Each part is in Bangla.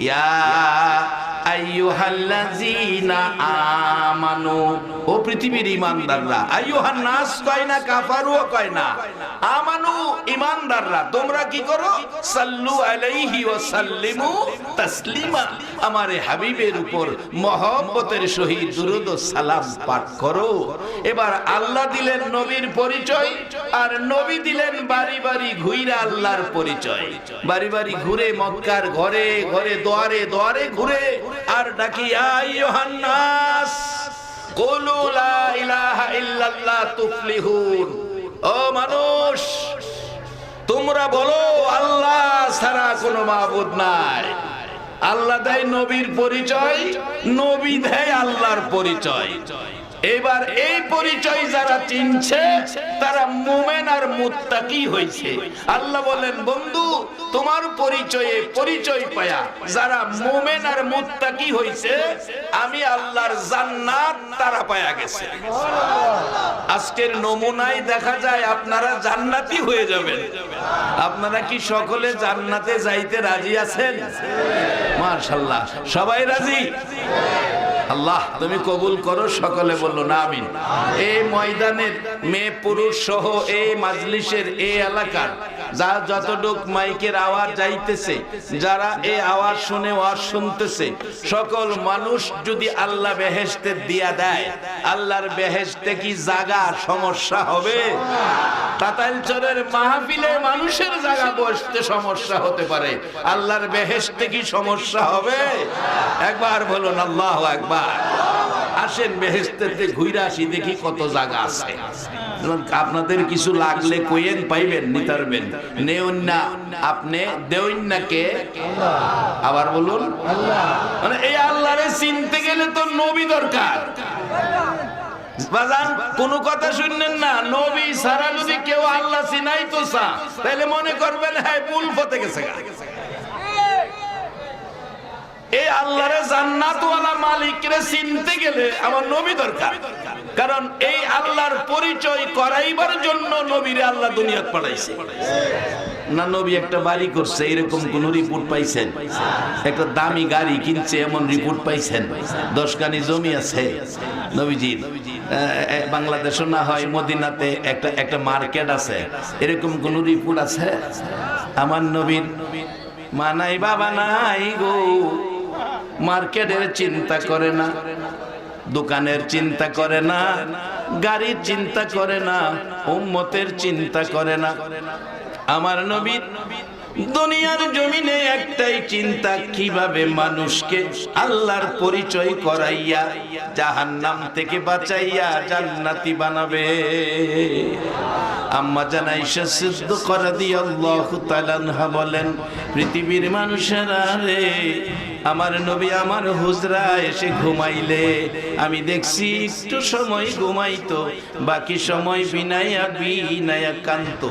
ইয়া আইয়ুহাল্লাযীনা আমানু, ও পৃথিবীর ঈমানদাররা। আইয়ুহান নাস কয় না, কাফারুও কয় না, আমানু ঈমানদাররা তোমরা কি করো? সাল্লু আলাইহি ওয়া সাল্লিমু তাসলিমা, আমারে হাবিবের উপর মহব্বতের সহিত দুরূদ ও সালাম পাঠ করো। এবার আল্লাহ দিলেন নবীর পরিচয়, আর নবী দিলেন বাড়ি বাড়ি ঘুরে আল্লাহর পরিচয়। বাড়ি বাড়ি ঘুরে মক্কার ঘরে ঘরে দুয়ারে দুয়ারে ঘুরে আর ডাকি, ইয়া আইয়ুহান নাস কুলু লা ইলাহা ইল্লাল্লাহ তুফলিহুন, ও মানুষ তোমরা বলো আল্লাহ ছাড়া কোনো মাবুদ নাই। আল্লাহ দেয় নবীর পরিচয়, নবী দেয় আল্লাহর পরিচয়। এবার এই পরিচয় যারা চিনছে তারা মুমিন আর মুত্তাকি হইছে। আল্লাহ বলেন, বন্ধু তোমার পরিচয়ে পরিচয় পায়া যারা মুমিন আর মুত্তাকি হইছে, আমি আল্লাহর জান্নাত তারা পায়া গেছে। আজকের নমুনায় দেখা যায় আপনারা জান্নাতি হয়ে যাবেন। আপনারা কি সকলে জান্নাতে যাইতে রাজি আছেন? মাশাআল্লাহ, সবাই রাজি? আল্লাহ তুমি কবুল করো, সকলে বললো না আমিন। এই ময়দানের মেয়ে পুরুষ সহ এই মাজলিসের এই এলাকার যা যতটুক মাইকের আওয়াজ যাইতেছে, যারা এই আওয়াজ শুনে ওয়াজ শুনতেছে, সকল মানুষ যদি আল্লাহ বেহেশতে দিয়া দেয়, আল্লাহর বেহেশতে কি জায়গা সমস্যা হবে? তাতাইলচরের মাহফিলে মানুষের জায়গা বসতে সমস্যা হতে পারে, আল্লাহর বেহেশতে কি সমস্যা হবে? একবার বলুন আল্লাহু আকবার। আসেন বেহেশতেতে ঘুরে আসি, দেখি কত জায়গা আছে। আপনাদের কিছু লাগলে কইেন, পাইবেন, নিতারবেন। নেউন না আপনি, দেউন না কে? আবার বলুন আল্লাহ। মানে এই আল্লাহরে চিনতে গেলে তো নবী দরকার। বাজান কোন কথা শুনলেন না, নবী ছাড়া যদি কেউ আল্লাহ চিনাইতো চা, তাহলে মনে করবেন হ্যাঁ ভুল পথে গেছে। এই আল্লাহর জান্নাতওয়ালা মালিকরে চিনতে গেলে আমার নবী দরকার। কারণ এই আল্লাহর পরিচয় করাইবার জন্য নবীরে আল্লাহ দুনিয়াত পাঠাইছে। না নবী একটা বাড়ি করছে এরকম কোন রিপোর্ট পাইছেন? একটা দামি গাড়ি কিনছে এমন রিপোর্ট পাইছেন? 10 কানি জমি আছে নবীজির। বাংলাদেশও না হয় মদিনাতে একটা মার্কেট আছে, এরকম কোন রিপোর্ট আছে? আমার নবীর মা নাই বাবা নাই গো, মার্কেটের চিন্তা করে না, দোকানের চিন্তা করে না, গাড়ির চিন্তা করে না, উম্মতের চিন্তা করে না। আমার নবীর দুনিয়ার জমিনে একটাই চিন্তা, কিভাবে মানুষকে আল্লাহর পরিচয় করাইয়া জাহান্নাম থেকে বাঁচাইয়া জান্নাতি বানাবে। আম্মা জান আয়েশা সিদ্দিকা রাদিয়াল্লাহু তাআলা আনহা বলেন, পৃথিবীর মানুষেরা রে, আমার নবী আমার হুজরায় এসে ঘুমাইলে আমি দেখছি একটু সময় ঘুমাইতো, বাকি সময় বিনাইয়া বিনাইয়া কান্ত।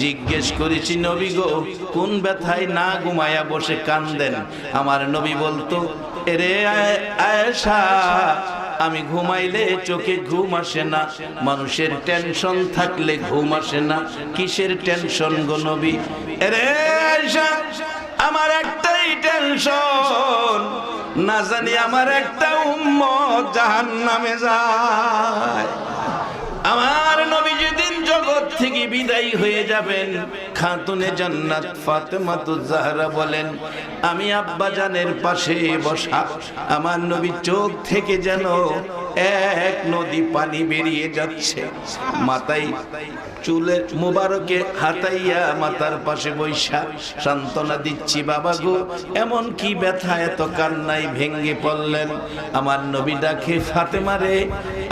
জিজ্ঞেস করেছি, নবী গো কোন ব্যথায় না ঘুমায়া বসে কান্দেন? আমার নবী বলতো, এরে আয়েশা আমি ঘুমাইলে চোখে ঘুম আসে না, মানুষের টেনশন থাকলে ঘুম আসে না। কিসের টেনশন গো নবী? এরে আয়েশা আমার একটাই টেনশন, না জানি আমার একটা উম্মত জাহান্নামে যায়। আমার নবী যেদিন জগৎ থেকে বিদায়ী হয়ে যাবেন, খাতুনে জান্নাত ফাতেমাতুজ জাহরা বলেন, আমি আব্বা জানের পাশে বসা, আমার নবী চোখ থেকে যেন এক নদী পানি বেরিয়ে যাচ্ছে। মাথায় চুলে মুবারকে হাতাইয়া মাথার পাশে বৈশা সান্ত্বনা দিচ্ছি, বাবা গো এমন কি ব্যথা, এত কান্নায় ভেঙ্গে পড়লেন। আমার নবী ডাকে, ফাতেমা রে,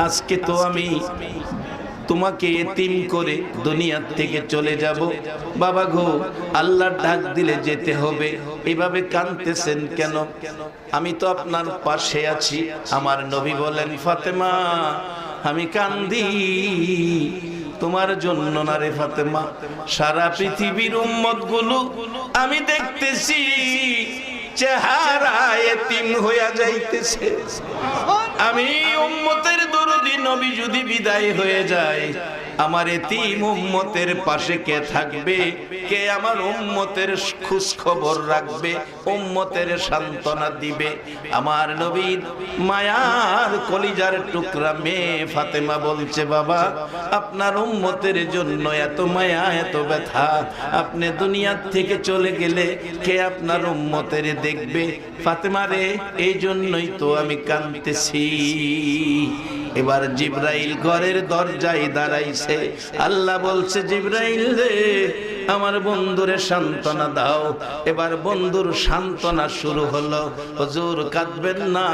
আজকে তো আমি তোমাকে এতিম করে দুনিয়ার থেকে চলে যাব। বাবা গো আল্লাহর ডাক দিলে যেতে হবে, এভাবে কাঁদতেছেন কেন? আমি তো আপনার পাশে আছি। আমার নবী বলেন, ফাতেমা আমি কান্দি তোমার জন্য না রে ফাতেমা, সারা পৃথিবীর উম্মত গুলো আমি দেখতেছি চেহারা এতিম হইয়া যাইতেছে। আমি উম্মতের দরদি নবী যদি বিদায় হয়ে যায়, আমার এতিম উম্মতের পাশে কে থাকবে, কে আমার উম্মতের খোঁজ খবর রাখবে, উম্মতের সান্ত্বনা দিবে। আমার নবীর মায়ার কলিজার টুকরা মেয়ে ফাতেমা বলছে, বাবা আপনার উম্মতের জন্য এত মায়া এত ব্যথা, আপনি দুনিয়ার থেকে চলে গেলে কে আপনার উম্মতের দেখবে? ফাতেমা রে, এই জন্যই তো আমি কাঁদতেছি। এবার জিবরাইল ঘরের দরজায় দাঁড়াইছে। আল্লাহ বলছে, জিবরাইল রে আমার বন্ধুরে সান্ত্বনা দাও। এবার বন্ধুর সান্ত্বনা শুরু হলো। হুজুর কাঁদবেন না,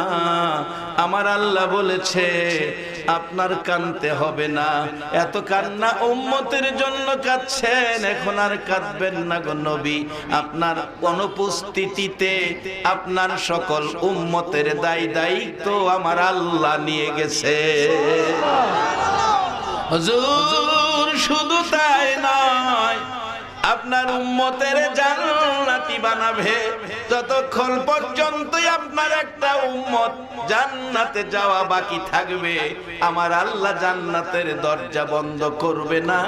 আমার আল্লাহ বলেছে আপনার কাঁদতে হবে না, এত কান্না উম্মতের জন্য কাঁদছেন, এখন আর কাঁদবেন না গো নবী। আপনার অনুপস্থিতিতে আপনার সকল উম্মতের দায়িত্ব আমার আল্লাহ নিয়ে গেছে। হুজুর শুধু তাই নয়, আপনার উম্মতের জান্নাতি বানাবে। যতক্ষণ পর্যন্ত আপনার একটা উম্মত জান্নাতে যাওয়া বাকি থাকবে, আমার আল্লাহ জান্নাতের দরজা বন্ধ করবে না।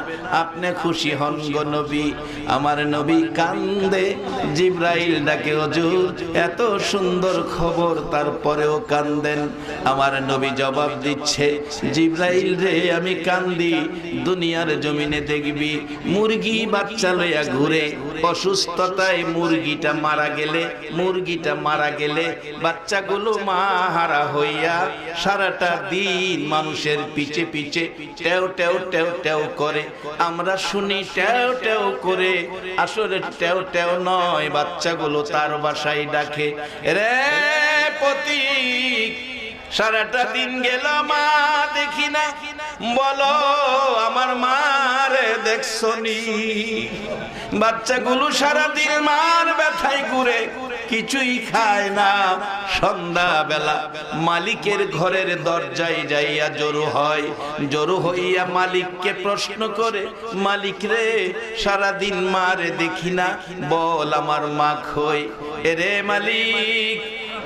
আপনি খুশি হন গো নবী। আমার নবী কান্দে, জিবরাইল ডাকে, হুজুর এত সুন্দর খবর তারপরেও কান্দেন? আমার নবী জবাব দিচ্ছে, জিবরাইল রে আমি কান্দি, দুনিয়ার জমিনে দেখবি মুরগি বাচ্চা লইয়া ঘুরে, অসুস্থতায় মুরগিটা মারা গেলে বাচ্চাগুলো মা হারা হইয়া সারাটা দিন মানুষের পিছে পিছে টেও টেও টেও টেও করে। আমরা শুনি টেও টেও করে, আসলে টেও টেও নয়, বাচ্চাগুলো তার বাসায় ডাকে, রে পতিক সারাটা দিন গেল মা দেখি না, বলো আমার মারে দেখছনি? বাচ্চাগুলো সারাদিন মার ব্যথায় ঘুরে, কিছুই খায় না। সন্ধ্যা বেলা মালিকের ঘরের দরজায় যাইয়া জড়ো হইয়া মালিককে প্রশ্ন করে, মালিক রে সারাদিন মারে দেখি না, বল আমার মা কই? এরে মালিক,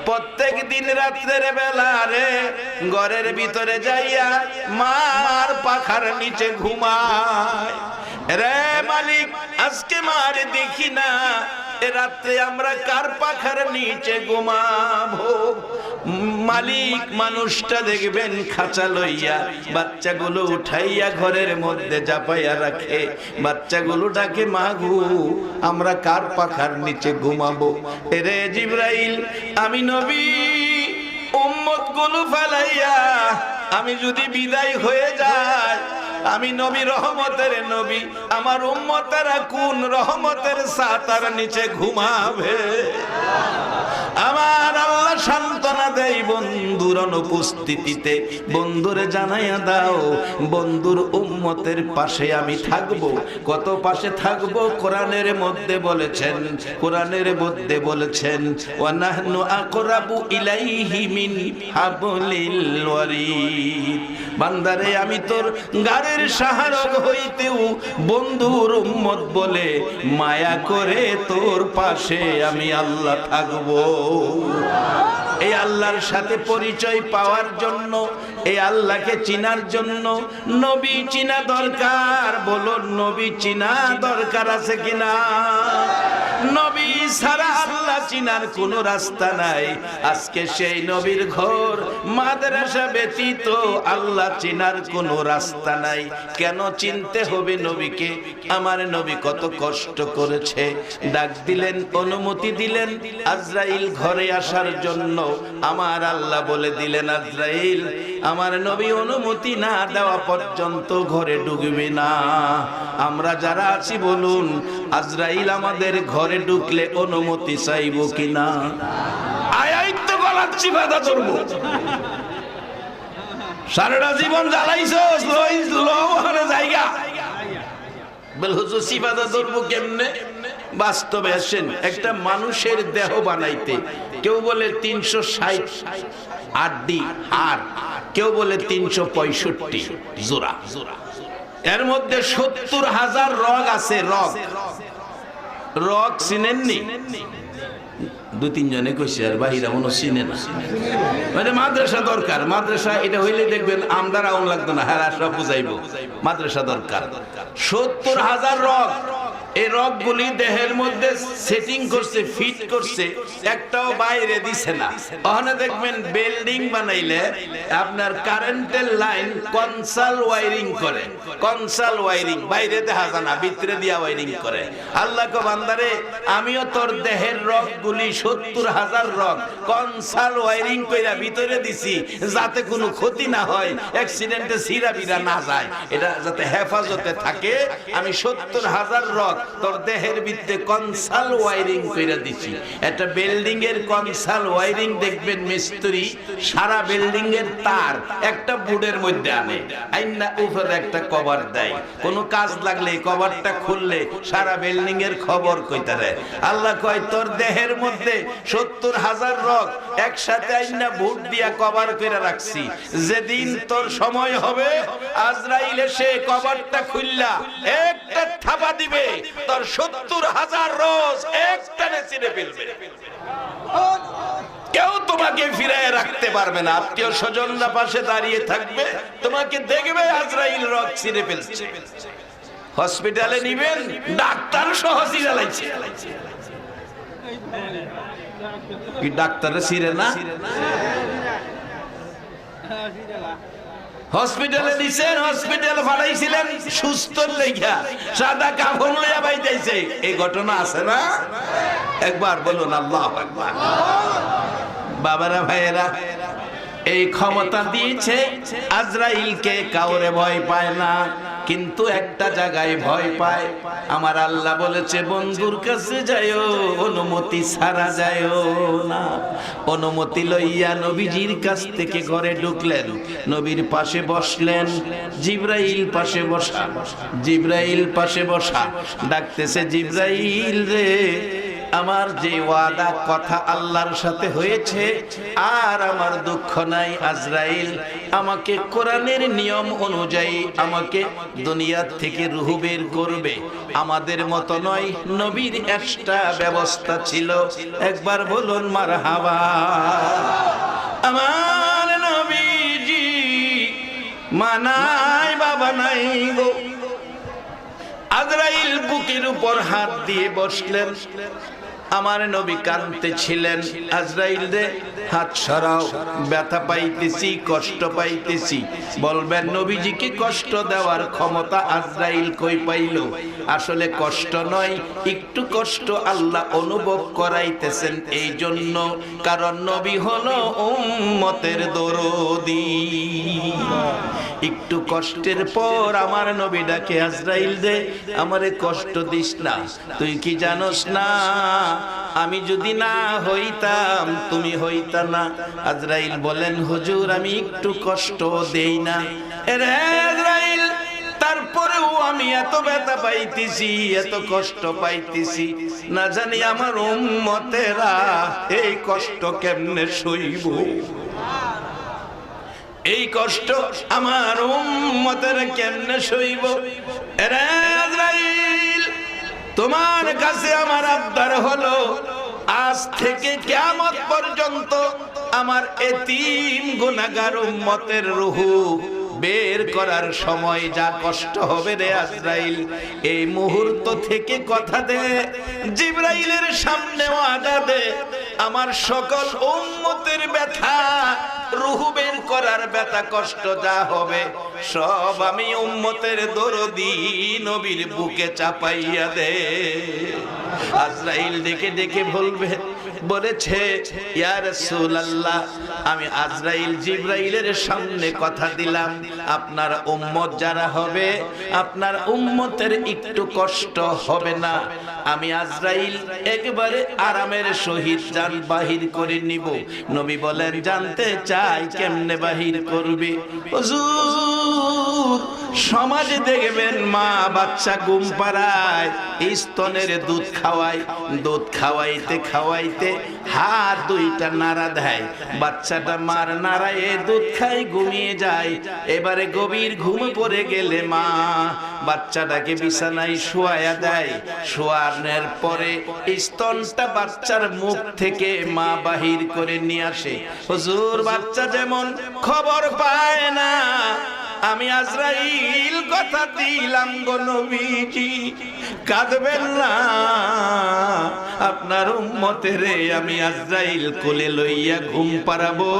প্রত্যেক দিন রাত্রের বেলা রে ঘরের ভিতরে যাইয়া মার পাখার নিচে ঘুমায়। রে মালিক, আজকে মারে দেখি না, এ রাত্রে আমরা কার পাখার নিচে ঘুমাবো? মালিক মানুষটা দেখবেন খাঁচা লইয়া বাচ্চাগুলো উঠাইয়া ঘরের মধ্যে চাপাইয়া রাখে। বাচ্চাগুলো ডাকে, মাগু আমরা কার পাখার নিচে ঘুমাবো? এরে জিবরাইল, আমি নবী উম্মত গুলো ফেলাইয়া আমি যদি বিদায় হয়ে যায়, আমি নবী রহমতের নবী, আমার উম্মতেরা কোন রহমতের ছাতার নিচে ঘুমাবে? আমার আল্লাহ সান্ত্বনা দেয় বন্ধুর অনুপস্থিতিতে, বন্ধুরে জানাইয়া দাও বন্ধুর উম্মতের পাশে আমি থাকবো। কত পাশে থাকবো? কোরআনের মধ্যে বলেছেন ওয়া নাহনু আকরাবু ইলাইহি মিন হাবলিল ওয়ারিদ। বান্দারে আমি তোর গাড়ির সাহারক হইতেও বন্ধুর উম্মত বলে মায়া করে তোর পাশে আমি আল্লাহ থাকবো। এই আল্লাহর সাথে পরিচয় পাওয়ার জন্য, এই আল্লাহকে চিনার জন্য নবী চিনা দরকার। বলো নবী চিনা দরকার আছে কিনা? নবী ছাড়া আল্লাহ চিনার কোনো রাস্তা নাই। আজকে সেই নবীর ঘর মাদ্রাসা ব্যতীত আল্লাহ চিনার কোনো রাস্তা নাই। কেন চিনতে হবে নবীকে? আমার নবী কত কষ্ট করেছে, ডাক দিলেন, অনুমতি দিলেন আজরাইল ঘরে আসার জন্য। আমার আল্লাহ বলে দিলেন, আজরাইল আমার নবী অনুমতি না দেওয়া পর্যন্ত ঘরে ঢুকবে না। আমরা যারা আছি বলুন, আজরাইল আমাদের ঘরে ঢুকলে অনুমতি চাইবো কিনা? আয়াই তো গলাচ্ছি, বাধা ধরবো। সারাটা জীবন জ্বালাইছো জায়গা, সিফাদা ধরবো কেমনে? বাস্তবে আসেন, একটা মানুষের দেহ বানাইতে কেউ বলে 360 আড্ডি আর কেউ বলে 365 জোড়া, এর মধ্যে 70,000 রগ আছে। রগ চিনেননি? দু তিনজনে কইছে আর বাহিরা মনে চিনে না। মানে মাদ্রাসা দরকার, মাদ্রাসা এটা হইলে দেখবেন আমদার আউন লাগতো না, হ্যাঁ সব বুঝাইবো। মাদ্রাসা দরকার। 70,000 রগ, এই রগগুলি দেহের মধ্যে সেটিং করছে, ফিট করছে, একটাও বাইরে দিছে না। ওখানে দেখবেন বিল্ডিং বানাইলে আপনার কারেন্টের লাইন কনসাল ওয়ারিং করে, কনসাল ওয়ারিং, বাইরে দেখা যায় না, ভিতরে দিয়া ওয়ারিং করে। আল্লাহ কো বান্দারে আমিও তোর দেহের রগগুলি 70,000 রগ কনসাল ওয়ারিং কইরা ভিতরে দিছি, যাতে কোনো ক্ষতি না হয়, অ্যাক্সিডেন্টে ছিঁড়া বিড়া না যায়, এটা যাতে হেফাজতে থাকে। আমি 70,000 রগ তোর দেহের ভিতরে কনসাল ওয়ারিং কইরা দিছি। একটা বিল্ডিং এর কনসাল ওয়ারিং দেখবেন মিস্ত্রি সারা বিল্ডিং এর তার একটা বোর্ডের মধ্যে আনে, আইনা উপরে একটা কভার দেয়, কোনো কাজ লাগলে কভারটা খুললে সারা বিল্ডিং এর খবর কইতে দেয়। আল্লাহ কয় তোর দেহের মধ্যে 70,000 রগ একসাথে আইনা বোর্ড দিয়া কভার করে রাখছি, যেদিন তোর সময় হবে আজরাইল এসে কভারটা খুললা একটা থাবা দিবে, তোর 70,000 রোজ একটানে ছিঁড়ে ফেলবে। কেউ তোমাকে ফিরায় রাখতে পারবে না। আত্মীয় স্বজনরা পাশে দাঁড়িয়ে থাকবে, তোমাকে দেখবে আজরাইল রগ ছিঁড়ে ফেলছে। হসপিটালে নিবেন, ডাক্তার সহ ছিঁড়ালাইছে। কি ডাক্তারে ছিঁড়ে না? হসপিটালে দিছেন, হসপিটাল পাঠাইছিলেন সুস্থ লেখা, সাদা কাপড় লইয়া বাইতেছে। এই ঘটনা আছে না? একবার বলুন আল্লাহু আকবার। বাবারা ভাইয়েরা, এই ক্ষমতা দিয়েছে আজরাইলকে, কাউরে ভয় পায় না, কিন্তু একটা জায়গায় ভয় পায়। আমার আল্লাহ বলেছে বন্ধুর কাছে যাইও, অনুমতি ছাড়া যাইও না। অনুমতি লইয়া নবীজির কাছ থেকে ঘরে ঢুকলেন, নবীর পাশে বসলেন, জিবরাইল পাশে বসা, জিবরাইল পাশে বসা, ডাকতেছে জিবরাইল রে, আমার যে ওয়াদা কথা আল্লাহর সাথে হয়েছে আর আমার দুঃখ নাই। আজরাইল আমাকে কোরআনের নিয়ম অনুযায়ী আমাকে দুনিয়া থেকে রূহ বের করবে। আমাদের মতো নয়, নবীর একটা ব্যবস্থা ছিল। একবার বলুন মারহাবা। আমার নবীজি মানাই বাবা নাই গো। আজরাইল বুকের উপর হাত দিয়ে বসলেন, আমার নবী কাঁদতে ছিলেন। আজরাইল রে হাত সরাও, ব্যথা পাইতেছি, কষ্ট পাইতেছি। বলবেন নবীজিকে কষ্ট দেওয়ার ক্ষমতা আজরাইল কই পাইল? আসলে কষ্ট নয়, একটু কষ্ট আল্লাহ অনুভব করাইতেছেন এই জন্য, কারণ নবী হলো উম্মতের দরদি। একটু কষ্টের পর আমার নবী ডাকে, আজরাইল রে আমারে কষ্ট দিস না, তুই কি জানোস না আমি যদি না হইতাম তুমি হইতা না। আজরাইল বলেন হুজুর আমি একটু কষ্ট দেই না। এরে আজরাইল, তারপরেও আমি এত ব্যথা পাইতেছি, এত কষ্ট পাইতেছি, না জানি আমার উম্মতেরা এই কষ্ট কেমনে সইব। এই কষ্ট আমার উম্মতেরা কেমনে সইব। এরে আজরাইল, তোমার কাছে আমার আবদার হলো, আজ থেকে কিয়ামত পর্যন্ত আমার এতিম গুনাহগার উম্মতের রূহ বের করার সময় যা কষ্ট হবে রে আজরাইল, এই মুহূর্ত থেকে কথা দে, জিবরাইলের সামনে ওয়াদা দে, আমার সকল উম্মতের ব্যথা, রূহ বের করার ব্যথা কষ্ট যা হবে সব আমি উম্মতের দরদি নবীর বুকে চাপাইয়া দে। আজরাইল ডেকে ডেকে বলবে, বলেছে ইয়া রাসূলুল্লাহ, আমি আজরাইল জিবরাইলের সামনে কথা দিলাম, আপনার উম্মত যারা হবে আপনার উম্মতের একটু কষ্ট হবে না। আমি আজরাইল একবারে আরামের সহিত জান বাহির করে নিব। নবী বলেন জানতে চাই কেমনে বাহির করবে? হুজুর সমাজে দেখবেন মা বাচ্চা ঘুম পাড়ায় স্তনের দুধ খাওয়ায়, দুধ খাওয়াইতে খাওয়াইতে হাত দুইটা নাড়া দেয়, বাচ্চাটা মার নাড়ায় দুধ খাই ঘুমিয়ে যায়। এবারে গভীর ঘুমে পড়ে গেলে মা বাচ্চাটাকে বিছানায় শোয়ায়া দেয়। শোয়ানোর পরে স্তনটা বাচ্চার মুখ থেকে মা বাহির করে নিয়ে আসে। হুজুর, বাচ্চা যেমন খবর পায় না, আমি আজরাইল কথা দিলাম গো নবীজি, কাঁদবেন না, আপনার উম্মতেরে আমি আজরাইল কোলে লইয়া ঘুম পাড়াবো,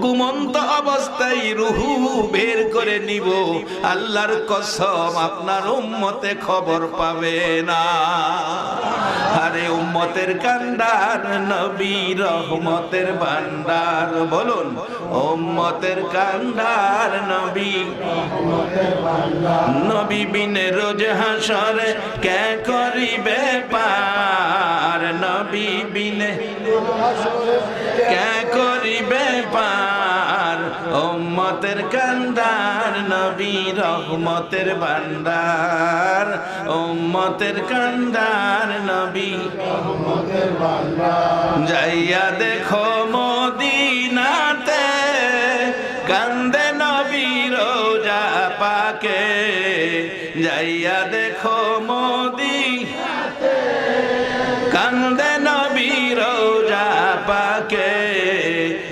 ঘুমন্ত অবস্থায় রুহু বের করে নিব, আল্লাহর কসম আপনার উম্মতে খবর পাবে না। আরে উম্মতের কান্ডার নবী রহমতের ভান্ডার, বলুন উম্মতের কান্ডার নবী, নবী বিনে রোজ হাসরে কে করিবে পার, নবী বিনে কে করিবে পার, উম্মতের কান্ডার নবী রহমতের ভান্ডার, উম্মতের কান্ডার নবী রহমতের ভান্ডার। যাইয়া দেখো মদিনাতে কান্দে নবী রোজা পাকে, যাইয়া দেখো মদিনাতে কান্দে নবী রোজা পাকে,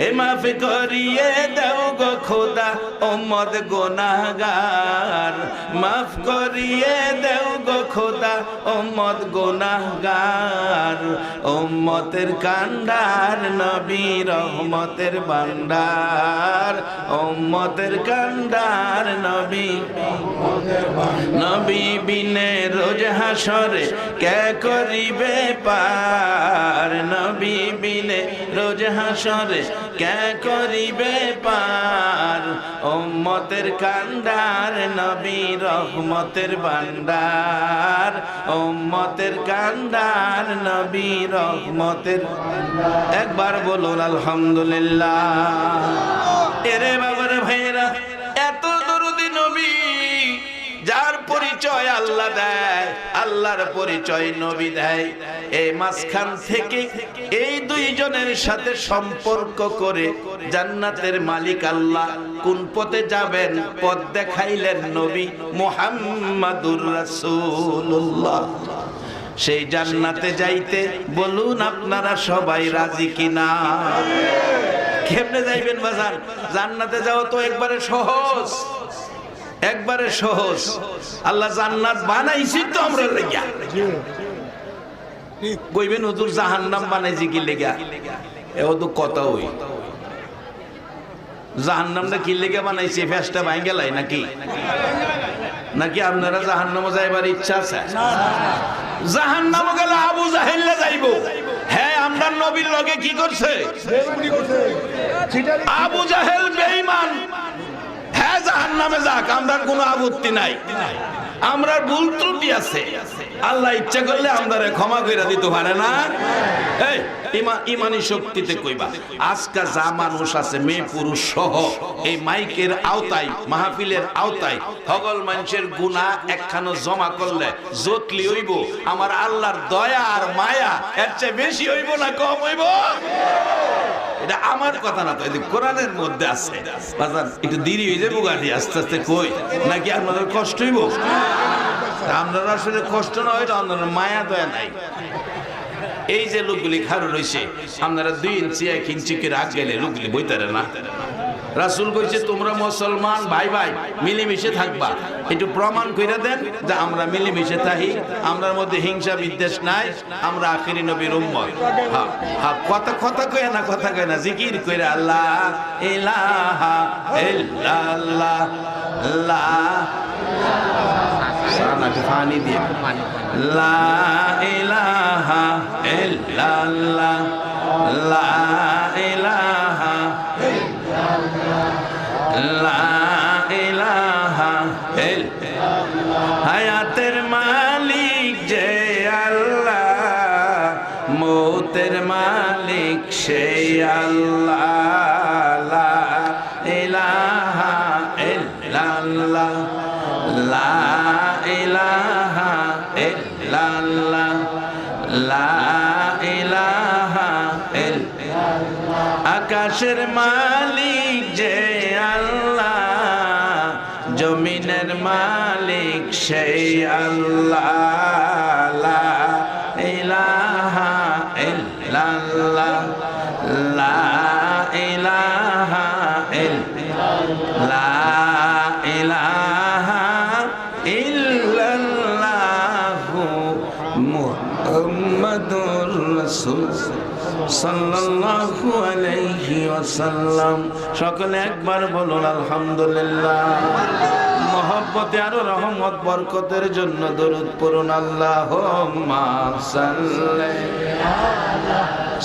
এ মাফ করিয়ে দাও গো খোদা উম্মত গুনাহগার, মাফ করিয়ে দাও গো খোদা উম্মত গুনাহগার, উম্মতের কান্ডার নবী রহমতের ভান্ডার, উম্মতের কান্ডার নবী, নবী বিনে রোজ হাসরে কে করিবে পার, নবী বিনে রোজ হাসরে কে করিবে পার, উম্মতের কান্ডার নবী রহমতের ভান্ডার, উম্মতের কান্ডার নবী রহমতের। একবার বলুন আলহামদুলিল্লাহ। এরে বাবার ভাইয়েরা, এত দরুদি নবী যার পরিচয় আল্লাহ দেয়, আল্লাহর পরিচয় নবী দেয়, এই মাঝখান থেকে এই দুইজনের সাথে সম্পর্ক করে জান্নাতের মালিক আল্লাহ কোন পথে যাবেন পথ দেখাইলেন নবী মুহাম্মাদুর রাসূলুল্লাহ। সেই জান্নাতে যাইতে বলুন আপনারা সবাই রাজি কিনা? কেমনে যাইবেন বাজান? জান্নাতে যাওয়া তো একবারে সহজ, একবারে সহজ। আল্লাহ জান্নাত বানাইছি তো আমরা লেগা, কইবেন হুজুর জাহান্নাম বানাইছি কি লেগা? এও তো কথা হই, জাহান্নামটা কি লেগা বানাইছে? ফেসটা ভাঙে লাই নাকি? নাকি আপনারা জাহান্নামে যাইবার ইচ্ছা আছে? জাহান্নামে গেলে আবু জাহেল যাইবো। হ্যাঁ, আমরা নবীর লগে কি করছে? আবু জাহেল বেঈমান, হ্যাঁ জাহান্নামে যাক, আমরা কোনো আপত্তি নাই। আমরা ভুল ত্রুটি আছে, আল্লাহ ইচ্ছা করলে আমাদের ক্ষমা কইরা দিতে পারে না? এই ইমানি শক্তিতে কইবা। আজকে যা মানুষ আছে মেয়ে পুরুষ সহ এই মাইকের আওতায়, মাহফিলের আওতায় সকল মানুষের গুনাহ একখানো জমা করলে জটলি হইব, আমার আল্লাহর দয়া আর মায়া এর চেয়ে বেশি হইব না কম হইব? এটা আমার কথা না, তো এটা কোরআনের মধ্যে আছে। বাজার একটু দেরি হয়ে যাবো, গাড়ি আস্তে আস্তে কই, নাকি আপনাদের কষ্ট হইব? আপনারা আসলে কষ্ট না হইলে আপনাদের মায়া দয়া নাই। এই যে লোকগুলি খারো রয়েছে, আপনারা 2 ইঞ্চি 1 ইঞ্চি করে আগ গেলে লোকগুলি বইতারে না। রাসূল কইছে তোমরা মুসলমান ভাই ভাই মিলেমিশে থাকবা। একটু প্রমাণ কইরা দেন যে আমরা মিলেমিশে থাকি, আমরার মধ্যে হিংসা বিদ্বেষ নাই, আমরা আখিরি নবীর উম্মত। হ্যাঁ হ্যাঁ, কথা কথা কয় না, কথা কয় না, জিকির কইরা আল্লাহ ইলাহা ইল্লাল্লাহ লা সানাকে পানি দিয়ে লা ইলাহা ইল্লাল্লাহ লা ইলাহা লা ইলাহা ইল্লাল্লাহ। হায়াতের মালিক যে আল্লাহ, মৌতের মালিক সেই আল্লাহ, লা ইলাহা ইল্লাল্লাহ আকাশের মালিক যে আল্লাহ, জমিনের মালিক সেই আল্লাহ। লা ইলাহা ইল্লাল্লাহ, লা ইলাহা ইল্লাল্লাহ, লা ইলাহা ইল্লাল্লাহু মুহাম্মাদুর রাসূল সাল্লাল্লাহু আলাইহি ওয়াসাল্লাম। সকলে একবার বলুন আলহামদুলিল্লাহ। মহব্বতে আরো রহমত বরকতের জন্য দরুদ পড়ুন। আল্লাহুম্মা সাল্লি আলা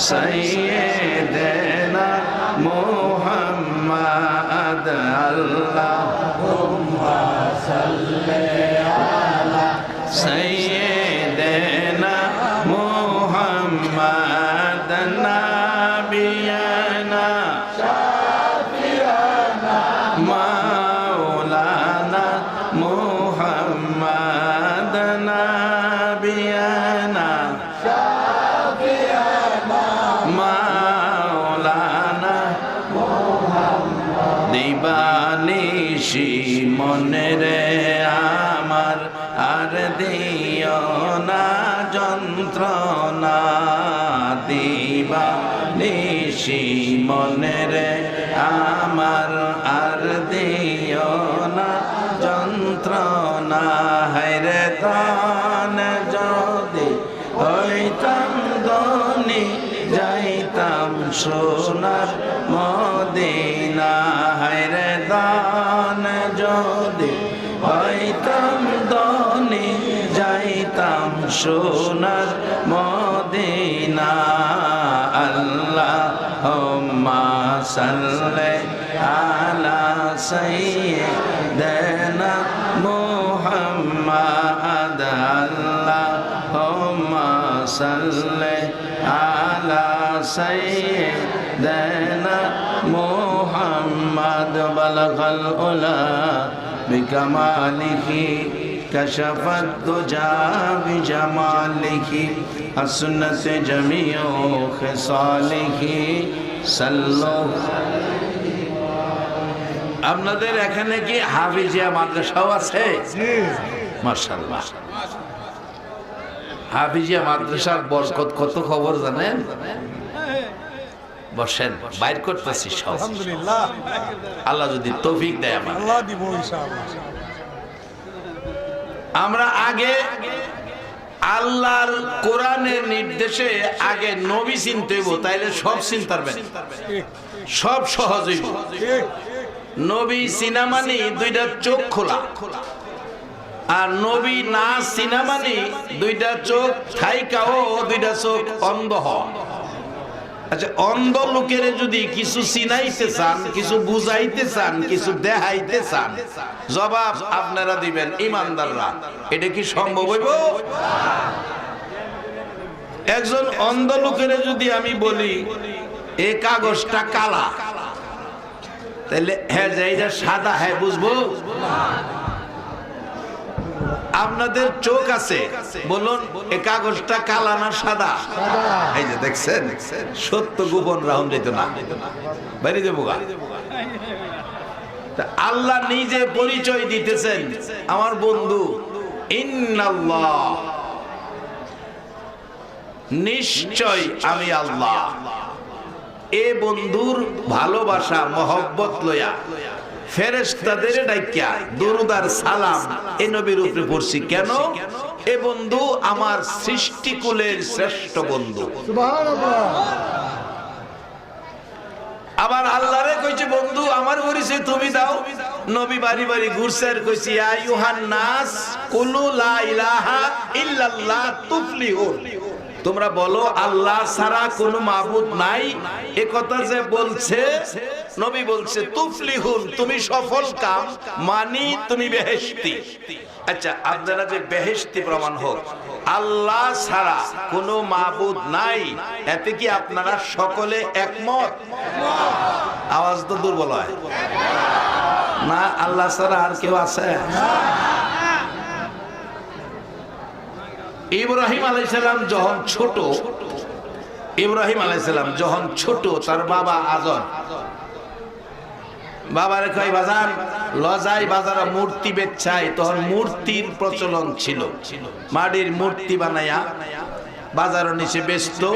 সাইয়্যিদিনা মুহাম্মাদ, আল্লাহুম্মা সাল্লি আলা সাইয়্যিদিনা মুহাম্মাদ, নাবিয়ানা শাফিয়ানা মাওলানা মুহাম্মাদ, নাবিয়ানা শাফিয়ানা মাওলানা মুহাম্মাদ। দিবানিশি মনে রে আমার আর দিও না যন্ত্রণা, দিবানিশি মনে রে আমার আর দিও না যন্ত্রণা। হায়রে তান যদি হইতাম ধনী, যাইতাম সোনার মদিনা। হায়রে দান যদি হইতাম ধনী, যাইতাম সোনার মদিনা। আল্লাহুম্মা সাল্লি আলা সাইয়্যিদিনা মুহাম্মাদ, আল্লাহুম্মা সাল্লি আলা সাইয়্যিদিনা মুহাম্মাদ। বালাগাল উলা বিকামালিহি كشفت الدجى بجماله حسنت جميع خصاله صلوا। আপনাদের এখানে কি হাফিজিয়া মাদ্রাসাও আছে? মাশাআল্লাহ। হাফিজিয়া মাদ্রাসার বরকত কত খবর জানেন? বসেন, বাইর করতেছি সব। আলহামদুলিল্লাহ, আল্লাহ যদি তৌফিক দেয় আমাদের, আল্লাহ দিব ইনশাআল্লাহ। আমরা আগে আল্লাহর কোরআনের নির্দেশে আগে নবী চিনতে হইব, তাইলে সব চিনতে পারবেন, সব সহজ হইব। নবী চিনা মানে দুইটা চোখ খোলা, আর নবী না চিনা মানে দুইটা চোখ থাইকাও দুইটা চোখ অন্ধ হওয়া। আচ্ছা, অন্ধ লোকের যদি কিছু চিনাইতে চান, কিছু বুঝাইতে চান, কিছু দেখাইতে চান, জবাব আপনারা দিবেন ইমানদাররা। এটা কি সম্ভব হইব? একজন অন্ধ লোকের যদি আমি বলি এই কাগজটা কালা, তাহলে হ্যাঁ যে এটা সাদা, হ্যাঁ বুঝবো? আপনাদের চোখ আছে, বলুন এই কাগজটা কালা না সাদা? এই যে দেখছেন, সত্য গোপন রাহুল যেত না, বাইরে যাবো। আল্লাহ নিজে পরিচয় দিতেছেন, আমার বন্ধু ইন্নাল্লাহ, নিশ্চয় আমি আল্লাহ। এ বন্ধুর ভালোবাসা মহব্বত লয়া ফেরেশতাদের ডাইকা দুরূদ আর সালাম এ নবীর উপরে পড়ছি। কেন? এ বন্ধু আমার সৃষ্টিকুলের শ্রেষ্ঠ বন্ধু। সুবহানাল্লাহ। আবার আল্লাহরে কইছে বন্ধু আমার পরিচয় তুমি দাও। নবী বাড়ি বাড়ি ঘুরছে আর কইছে ইয়া আইয়ুহান নাস কুলু লা ইলাহা ইল্লাল্লাহ তুফলিহুন, তোমরা বলো আল্লাহ ছাড়া কোনো মাবুদ নাই। এ কথা যে বলছে নবী বলছে তুফলিহুন, তুমি সফল কাম, মানি তুমি বেহেশতি। আচ্ছা, আপনারা যে বেহেশতি প্রমাণ হোক আল্লাহ ছাড়া কোনো মাবুদ নাই, এতে কি আপনারা সকলে একমত? আওয়াজ তো দুর্বল হয় না। আল্লাহ ছাড়া আর কেউ আছে? ইব্রাহিম আলাইহিস সালাম যখন ছোট, ইব্রাহিম আলাইহিস সালাম যখন ছোট, তার বাবা আজর বাবারে কয় বাজার লজাই বাজারে মূর্তি বেচাই, তখন মূর্তির প্রচলন ছিল, মাটির মূর্তি বানায়া বাজারের নিচে বেচতো।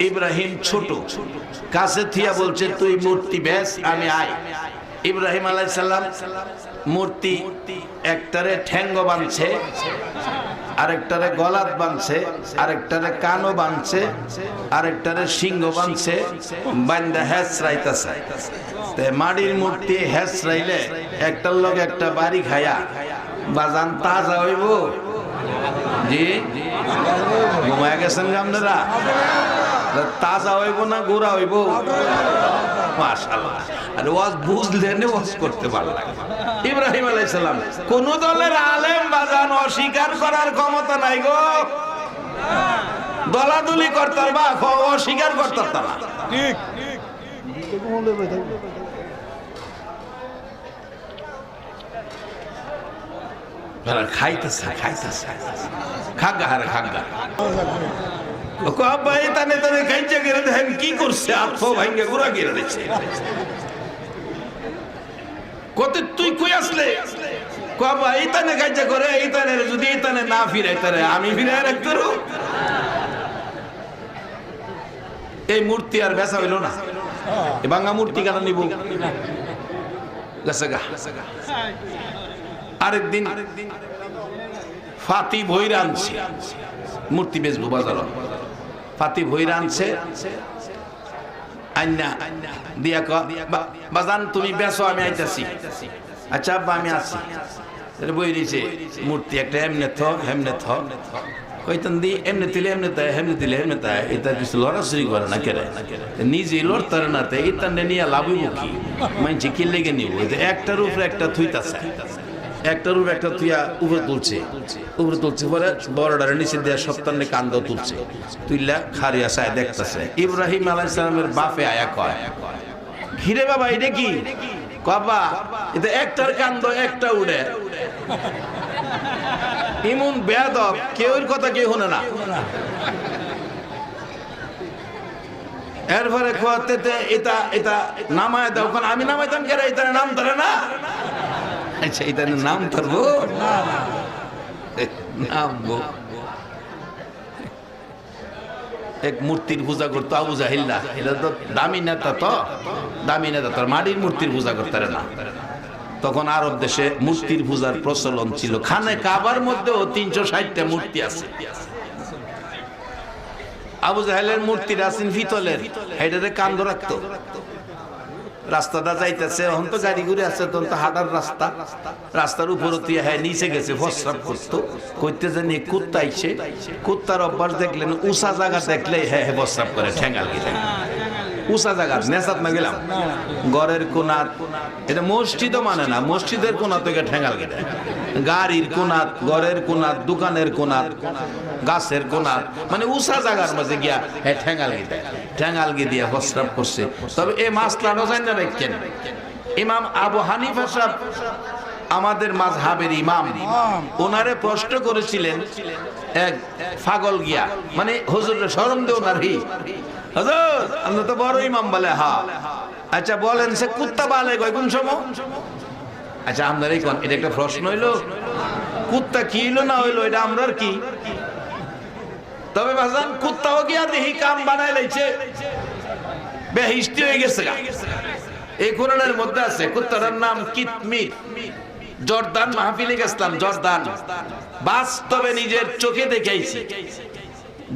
ইব্রাহিম ছোট, কাছে থিয়া বলছে তুই মূর্তি বেচ, আমি আই। ইব্রাহিম আলাইহিস সালাম মূর্তি একটারে ঠ্যাঙ্গ বানছে, আরেকটারে গলাত বানছে, আরেকটারে কানও বানছে, আরেকটারে সিংহ বানছে, বান্দা হেঁচড়াইতেছে। মাটির মূর্তি হেঁচড়াইলে একটার লগে একটা বাড়ি খায়া বাজান তাজা হইব। জি ঘুমায় গেছেন আপনারা? তাজা হইব না গোড়া হইব? মাশাআল্লাহ। আর ওয়াজ বুঝলেন, ওয়াজ করতে ভালো লাগে। ইব্রাহিম আলাইহিস সালাম কোন দলের আলেম বাজান অস্বীকার করার ক্ষমতা নাই গো। দলাদলি করতার বা অস্বীকার করতার না। ঠিক খাইতেছে খাইতেছে খাগা হারে খাগা ভাই তানে তানে খাইছে গেলে দেখেন কি করছে, আত্ম ভাঙ্গে গুড়া গিয়ে দিচ্ছে। কত তুই কই আসলে কবা এই তানে খাইছে করে, এই তানে যদি এই তানে না ফিরাই তারে আমি ফিরাই রাখতে রো। এই মূর্তি আর বেচা হইল না, এ বাংলা মূর্তি কেন নিব? গেছে গা। আরেকদিন ফাতি ভৈরা আনছে, মূর্তি বেচবো বাজার। ফাতি ভৈরা আনছে, আইনা দিয়া বাজান তুমি বেচো, আমি আইতাছি। আচ্ছা আব্বা আমি আছি। বই দিয়েছে মূর্তি একটা, এমনে থ হেমনে থ কইতেন দি, এমনি দিলে এমনি তাই, হেমনি দিলে এমনি তাই। এটা কিছু লড়াচড়ি করে না, কেরে নিজে লড়তারে না, তাই এটা নিয়ে লাভ হইব কি? মানছি কি লেগে নিব? একটার উপরে একটা থুইতাছে, একটার উপর একটা তুইয়া উপরে তুলছে, উপরে তুলছে পরে বড়টার নিচে দেওয়া সপ্তাহে কান্দ তুলছে, তুইলা খারিয়া চায় দেখতেছে। ইব্রাহিম আলাইহিস সালামের বাপে আয়া কয়, ঘিরে বাবা এটা কি? বাবা এটা একটার কান্দ একটা উড়ে। ইমন বেয়াদব, কেউর কথা কেউ শুনে না। এরপরে এটা এটা নামায় দাও, কারণ আমি নামাইতাম কেন? এটা নাম ধরে না। আচ্ছা এটা নাম ধরবো নামবো। এক মূর্তির পূজা করতো আবু জাহিল্লা, এটা তো দামি নেতা, তো দামি নেতা, তোর মাটির মূর্তির পূজা করতে না। তখন আরব দেশে মূর্তির পূজার প্রচলন ছিল। খানে কাবার মধ্যেও 360টা মূর্তি আছে। আবু জাহেলের মূর্তি আছেন পিতলের, এটাতে কান্দ রাখতো। রাস্তাটা যাইতেছে, এখন তো গাড়ি ঘুরে আছে, তখন তো হাঁটার রাস্তা, রাস্তার উপরে তুই হ্যাঁ নিচে গেছে প্রস্রাব করতো, কইতে জানি কুত্তা আইছে, কুত্তার অভ্যাস দেখলেন উঁচা জায়গা দেখলে হ্যাঁ হ্যাঁ প্রস্রাব করে ঠেঙ্গাল গিয়ে। উঁচা জায়গা নেশাত না গেলাম, ঘরের কোনাত, এটা মসজিদও মানে না, মসজিদের কোনা থেকে ঠেঙ্গাল গিয়ে, গাড়ির কোনাত, ঘরের কোনাত, দোকানের কোনাত, গাছের কোনাত, মানে উঁচা জায়গার মাঝে গিয়া হ্যাঁ ঠেঙ্গাল গিয়ে, ঠেঙ্গাল গিয়ে দিয়ে প্রস্রাব করছে। তবে এই মাসলাটা জানি না রাখছেন ইমাম আবু হানিফা সাহেব, আমাদের মাযহাবের ইমাম, ওনারে প্রশ্ন করেছিলেন এক পাগল গিয়া, মানে হুজুরের শরম দেও না রে হুজুর, আমরা তো বড় ইমাম বলে। হ্যাঁ আচ্ছা বলেন সে কুত্তা বালে কয় কোন সময়? আচ্ছা আপনারই কোন, এটা একটা প্রশ্ন হইলো, কুত্তা কি হইলো না হইলো এটা আমরার কি? তবে বাজান কুত্তাও গিয়া দেখি কাম বানাই লাইছে, বেহিস্তি হয়ে গেছে। এই কোরআনের মধ্যে আছে, কুত্তাটার নাম কিতমির। জর্দান মাহফিলে গেছিলাম, জর্দান বাস্তবে নিজের চোখে দেখেছি।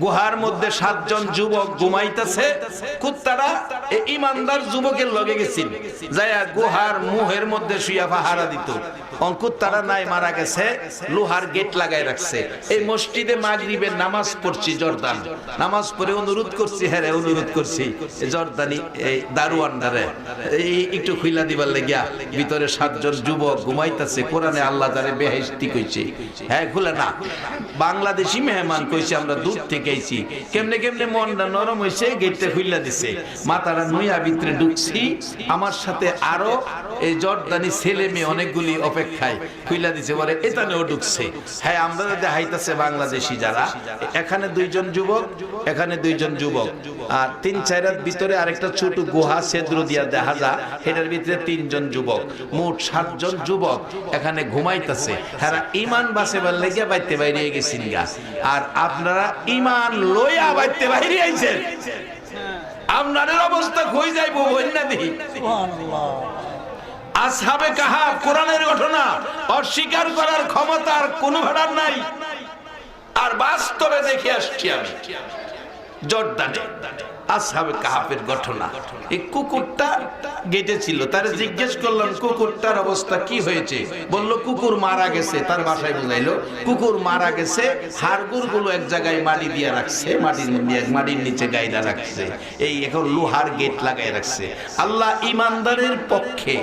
গুহার মধ্যে 7 জন যুবক ঘুমাইতেছে, কুত্তারা এই ইমানদার যুবকের লগে গেছিল, যায়া গুহার মুহের মধ্যে শুইয়া পাহারা দিত। কুত্তারা নাই, মারা গেছে, লোহার গেট লাগাই রাখছে। এই মসজিদে মাগরিবের নামাজ পড়ছি, জর্দান নামাজ পড়ে অনুরোধ করছি, হ্যাঁ অনুরোধ করছি জর্দানি এই দারোয়ানদারে এই একটু খুইলা দিবার লাগিয়া, ভিতরে 7 জন যুবক ঘুমাইতেছে। কোরআনে আল্লাহ তারে বেহেশতি কইছে, হ্যাঁ খুলে না। বাংলাদেশি মেহমান কইছে আমরা দূর থেকে আইছি, কেমনে কেমনে মনটা নরম হইছে, গেটটা খুইলা দিছে, মাথাটা নুইয়া ভিতরে ঢুকছি। আমার সাথে আরো এই জর্দানি ছেলে মেয়ে অনেকগুলি অপেক্ষায় খুইলা দিছে, বলে এখানেও ঢুকছে। হ্যাঁ, আমরা দেখাইতেছে বাংলাদেশি যারা, এখানে দুইজন যুবক, এখানে দুইজন যুবক, আর 3-4 রাত ভিতরে আরেকটা ছোট গুহা ছেদ্র দিয়া দেখা যায়, এটার ভিতরে 3জন যুবক, মোট 7 জন যুবক এখানে ঘুমাইতেছে। হ্যাঁ, ইমান বাঁচাবার লেগে বাইতে বাইরে গেছেন গা, আর আপনারা ইমান লইয়া বাইতে বাইরে আইছেন। আপনাদের অবস্থা কই যাইবো বন্যা দিই। আসহাবে কাহাফ কোরআনের ঘটনা, অস্বীকার করার ক্ষমতা আর কোনো ভাড়ার নাই। আর বাস্তবে দেখে আসছি আমি জর্দানে আসহাবে কাহাফের ঘটনা। এই কুকুরটা গেটে ছিল, তারে জিজ্ঞেস করলাম কুকুরটার অবস্থা কি হয়েছে, বলল কুকুর মারা গেছে। তার বাসায় বুঝাইলো কুকুর মারা গেছে, হাড়গুড় গুলো এক জায়গায় মাটি দিয়ে রাখছে, মাটির নিচে গাইলা রাখছে, এই এখন লোহার গেট লাগাই রাখছে। আল্লাহ ইমানদারের পক্ষে